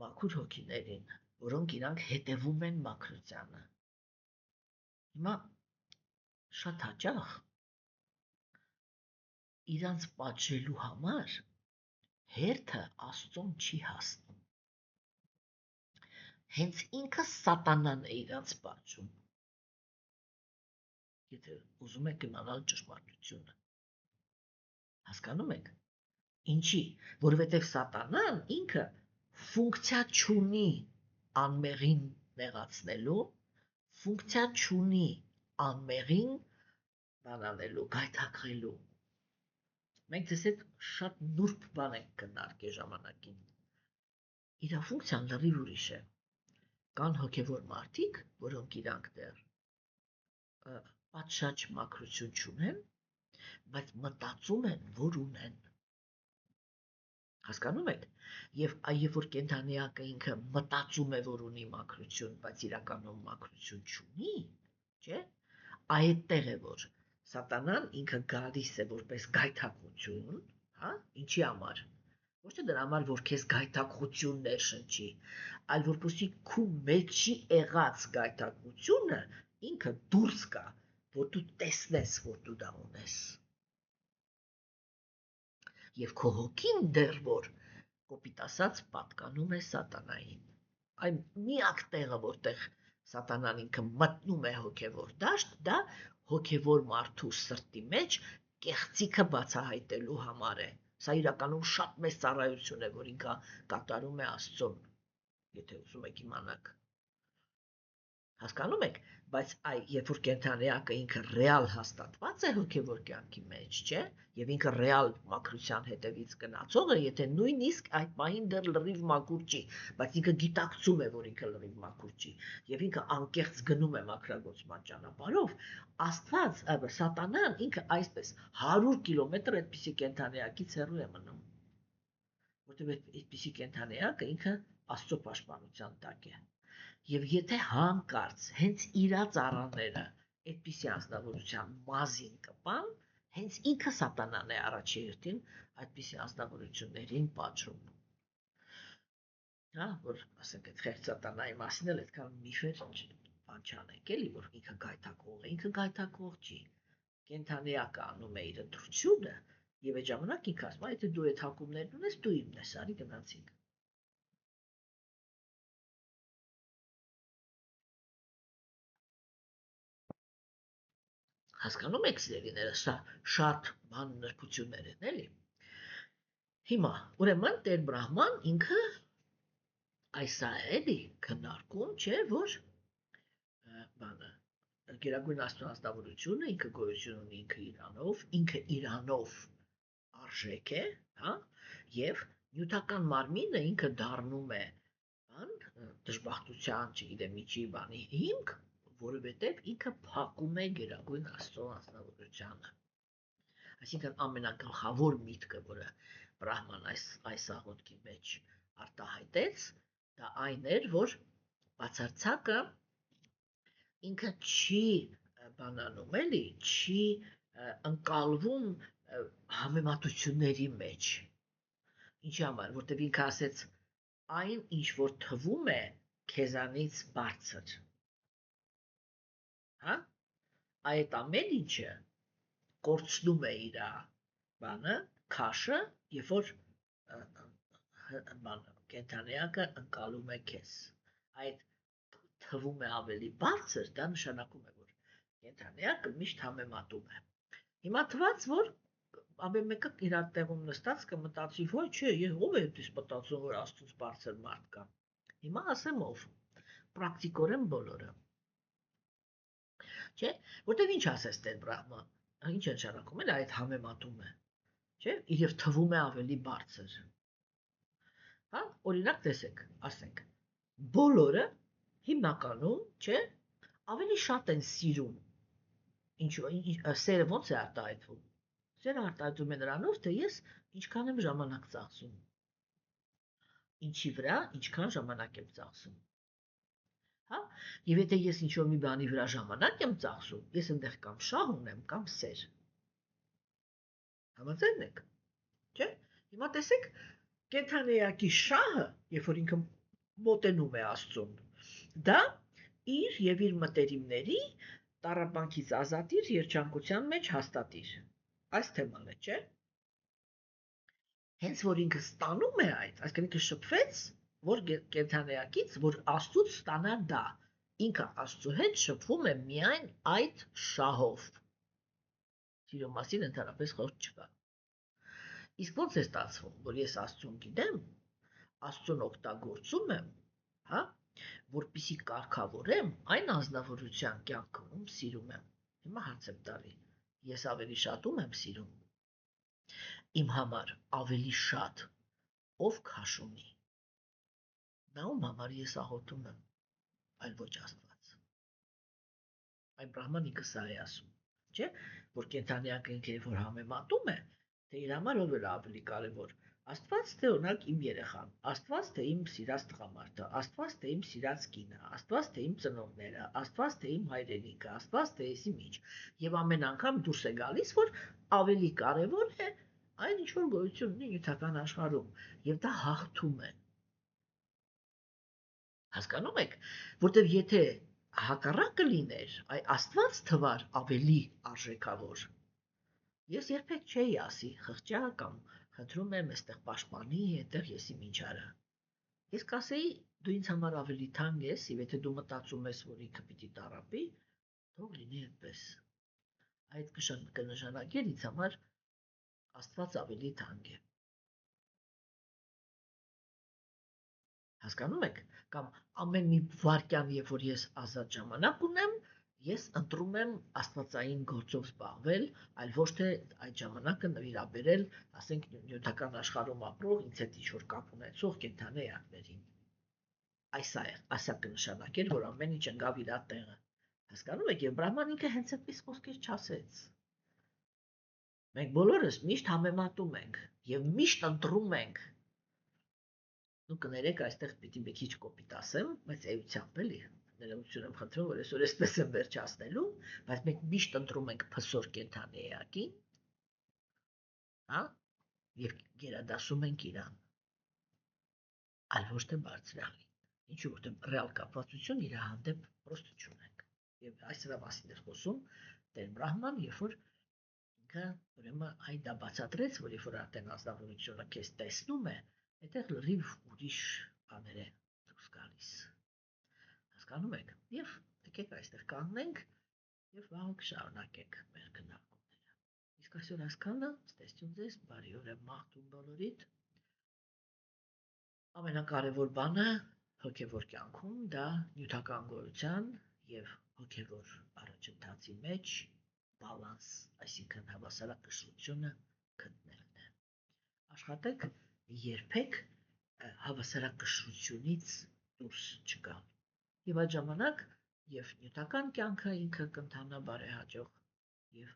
A: մաքուր հոգիներին, որոնք իրանք հետևում են մաքրությանը։ Հիմա շատ հաճախ իրանց պատժելու համար հերթը Աստծուն չի հասնում։ Հենց ինքը սատանան է իրանց պատժում։ Եթե ուզում եք իմանալ ճշմարտությունը։ Հասկանում եք։ Ինչի, որովհետև սատանան ինքը ֆունկցիա չունի անմեղին նեղացնելու, ֆունկցիա չունի անմեղին բանանելու, գայթակղելու։ Մենք ձեզ հետ շատ նուրբ բան ենք քննարկել ժամանակին։ Իր ֆունկցիան լրիվ ուրիշ է։ Կան հոգևոր մարդիկ, որոնք իրանք դեռ պատշաճ մաքրություն չունեն, բայց մտածում են, որ ունեն։ Հասկանում եք։ Եվ երբ որ կենդանիակը ինքը մտածում է, որ ունի մաքրություն, բայց իրականում մաքրություն չունի, չէ՞, այդտեղ է որ սատանան ինքը գալիս է որպես գայթակղություն, հա, ինչի համար։ Ոչ թե դրա համար, որ քեզ գայթակղություն ներշնչի, այլ որպեսզի քու մեջի եղած գայթակղությունը ինքը դուրս գա, որ դու տեսնես, որ դու դա ունես։ Եվ քո հոգին դեռ որ կոպիտ ասած պատկանում է սատանային։ Այն միակ տեղը, որտեղ սատանան ինքը մտնում է հոգևոր դաշտ, դա հոգևոր մարդու սրտի մեջ կեղծիքը բացահայտելու համար է։ Սա իրականում շատ մեծ ծառայություն է, որ ինքը կատարում է Աստծուն, եթե ուզում եք իմանաք։ Հասկանում եք, բայց երբ որ կենդանիակը ինքը ռեալ հաստատված է հոգևոր կյանքի մեջ, չէ, եւ ինքը ռեալ մաքրության հետևից գնացող է, եթե նույնիսկ այդ պահին դեռ լրիվ մաքուր չի, բայց ինքը գիտակցում է, որ ինքը լրիվ մաքուր չի, եւ ինքը անկեղծ գնում է մաքրագործման ճանապարհով, Աստված, սատանան ինքը այսպես 100 կիլոմետր այդպիսի կենդանիակից հեռու է մնում, որտեղ այդպիսի կենդանիակը ինքը Աստծո պաշտպանության տակ է։ Եվ եթե հանկարծ հենց իրա ծառաները այդպիսի անձնավորության մազին կպան, հենց ինքը սատանան է առաջի հերթին այդպիսի անձնավորություններին պատժում։ Հա, որ ասենք այդ խեղճ սատանայի մասին էլ այդքան միֆեր բան չանենք, էլի, որ ինքը գայթակղող է, ինքը գայթակղող չի։ Կենդանիակը անում է իր ընտրությունը, եւ այդ ժամանակ ինքը ասում է, եթե դու այդ հակումներն ունես, դու իմն ես, արի գնացինք։ Հասկանում եք, սիրելիները, սա շատ բան նրբություններ են, էլի։ Հիմա, ուրեմն Տեր Բրահման ինքը այսա էլի քննարկում, չէ, որ բանը Գերագույն Աստծո անձնավորությունը ինքը գոյություն ունի ինքը իրանով արժեք է, հա, եւ նյութական մարմինը ինքը դառնում է բան դժբախտության, չգիտեմ, ինչի բանի հիմք, որովհետև ինքը փակում է Գերագույն Աստծո անձնավորությունը։ Այսինքն ամենագլխավոր միտքը, որը Բրահման այս աղոթքի մեջ արտահայտեց, դա այն էր, որ բացարձակը ինքը չի բանանում, էլի, չի ընկալվում համեմատությունների մեջ։ Ինչի համար, որտեղ ինքը ասեց, այն ինչ որ թվում է քեզանից բարձր։ Հա? Այդ ամեն ինչը կորցնում է իր բանը, քաշը, երբ որ բանը կենդանիակը ընկալում է քեզ։ Այդ թվում է ավելի բարձր, դա նշանակում է, որ կենդանիակը միշտ համեմատում է։ Հիմա թվաց, որ ամեն մեկը իր տեղում նստած կմտածի, ոյ, չէ, ով է այդպես մտածում, որ Աստծուց բարձր մարդ կա։ Հիմա ասեմ ով։ Պրակտիկորեն բոլորը։ Չէ, որտեղ ինչ ասես Տեր Բրահման, ինչ է նշանակում էլ այդ համեմատում է, չէ, եւ թվում է ավելի բարձր։ Հա, օրինակ տեսեք, ասենք, բոլորը հիմնականում, չէ, ավելի շատ են սիրում։ Սերը ո՞նց է արտահայտվում։ Սերը արտահայտվում է նրանով, թե ես ինչքան եմ ժամանակ ծախսում։ Ինչի վրա, ինչքան ժամանակ եմ ծախսում։ Հա, եւ եթե ես ինչ-որ մի բանի վրա ժամանակ եմ ծախսում, ես այնտեղ կամ շահ ունեմ, կամ սեր։ Համաձայն եք, չէ՞։ Հիմա տեսեք, կենդանիակի շահը, երբ որ ինքը մոտենում է Աստծուն, դա իր եւ իր մտերիմների տառապանքից ազատիր, երջանկության մեջ հաստատիր։ Այս թեման է, չէ՞։ Հենց որ ինքը ստանում է այդ, այսինքն ինքը շփվեց, որ կենդանիակից, որ Աստծուց ստանա դա, ինքը Աստծո հետ շփվում է միայն այդ շահով։ Սիրո մասին ընդհանրապես խոսք չկա։ Իսկ ո՞նց է ստացվում, որ ես Աստծուն գիտեմ, Աստծուն օգտագործում եմ, հա, որպեսզի կարգավորեմ այն անձնավորության կյանքը, ում սիրում եմ։ Հիմա հարց եմ տալի, ես ավելի շատ ում եմ սիրում։ Իմ համար ավելի շատ ով քաշ ունի։ Նա ում համար ես աղոթում եմ, այլ ոչ Աստված։ Այն Բրահման ինքը սա է ասում, չէ, որ կենդանիակը ինքը որ համեմատում է, թե իր համար ով է ավելի կարևոր, Աստված թե օրինակ իմ երեխան, Աստված թե իմ սիրած տղամարդը, Աստված թե իմ սիրած կինը, Աստված թե իմ ծնողները, Աստված թե իմ հայրենիքը, Աստված թե եսի ինչ։ Եվ ամեն անգամ դուրս է գալիս, որ ավելի կարևոր է այն ինչ որ գոյություն ունի նյութական աշխարհում, եւ դա հաղթում է։ Հասկանում եք, որտեվ եթե հակառակը լիներ, այ Աստված թվար ավելի արժեքավոր, ես երբեք չէի ասի խղճա կամ խնդրում եմ այստեղ պաշտպանի, այդտեղ եսի ինչ արա։ Ես կասեի, դու ինձ համար ավելի թանկ ես, եւ եթե դու մտածում ես, որ ինքը պիտի տառապի, թող լինի այդպես։ Այդ կնշանակի ինձ համար Աստված ավելի թանկ է։ Հասկանում եք, կամ ամեն մի վարքյան, երբ որ ես ազատ ժամանակ ունեմ, ես ընտրում եմ աստվածային գործով զբաղվել, այլ ոչ թե այդ ժամանակը նվիրաբերել, ասենք նյութական աշխարհում ապրող, ինձ հետ ինչ-որ կապ ունեցող կենդանի էակներին։ Այսա կնշանակեր, որ ամեն ինչ ընկավ իր տեղը։ Հասկանում եք, եւ Բրահման ինքը հենց այդպես խոսքեր չասեց։ Մենք բոլորս միշտ համեմատում ենք եւ միշտ ընտրում ենք։ Դու կներեք, այստեղ պիտի մի քիչ կոպիտ ասեմ, բայց էությամբ էլի, ներողություն եմ խնդրում, որ այսօր էսպես եմ վերջացնելու, բայց մենք միշտ ընտրում ենք փսոր կենդանի էակին, հա, եւ գերադասում ենք իրան, այլ ոչ թե բարձրալին։ Ինչու որտեղ ռեալ կապվածություն իր հանդեպ պրոստը չունենք։ Եվ այս դրա մասին է խոսում Տեր Բրահման, երբ որ ինքը ուրեմն այն դա բացատրեց, որ երբ որ արդեն ազնվորությունը քեզ տեսնում է, այդտեղ լրիվ ուրիշ բաներ է դուրս գալիս։ Հասկանում եք։ Եվ եկեք այստեղ կանգնենք եւ վաղը կշարունակենք մեր քննարկումները։ Իսկ այսօր հասկանը, ստեսություն ձեզ, բարի օր եմ մաղթում բոլորիդ։ Ամենակարևոր բանը հոգևոր կյանքում դա նյութական գոյության եւ հոգևոր առաջընթացի մեջ բալանս, այսինքն հավասարակշռությունը գտնելն է։ Աշխատեք երբեք հավասարակշռությունից դուրս չգալ։ Եվ այդ ժամանակ եւ նյութական կյանքը ինքը կընթանա բարեհաջող եւ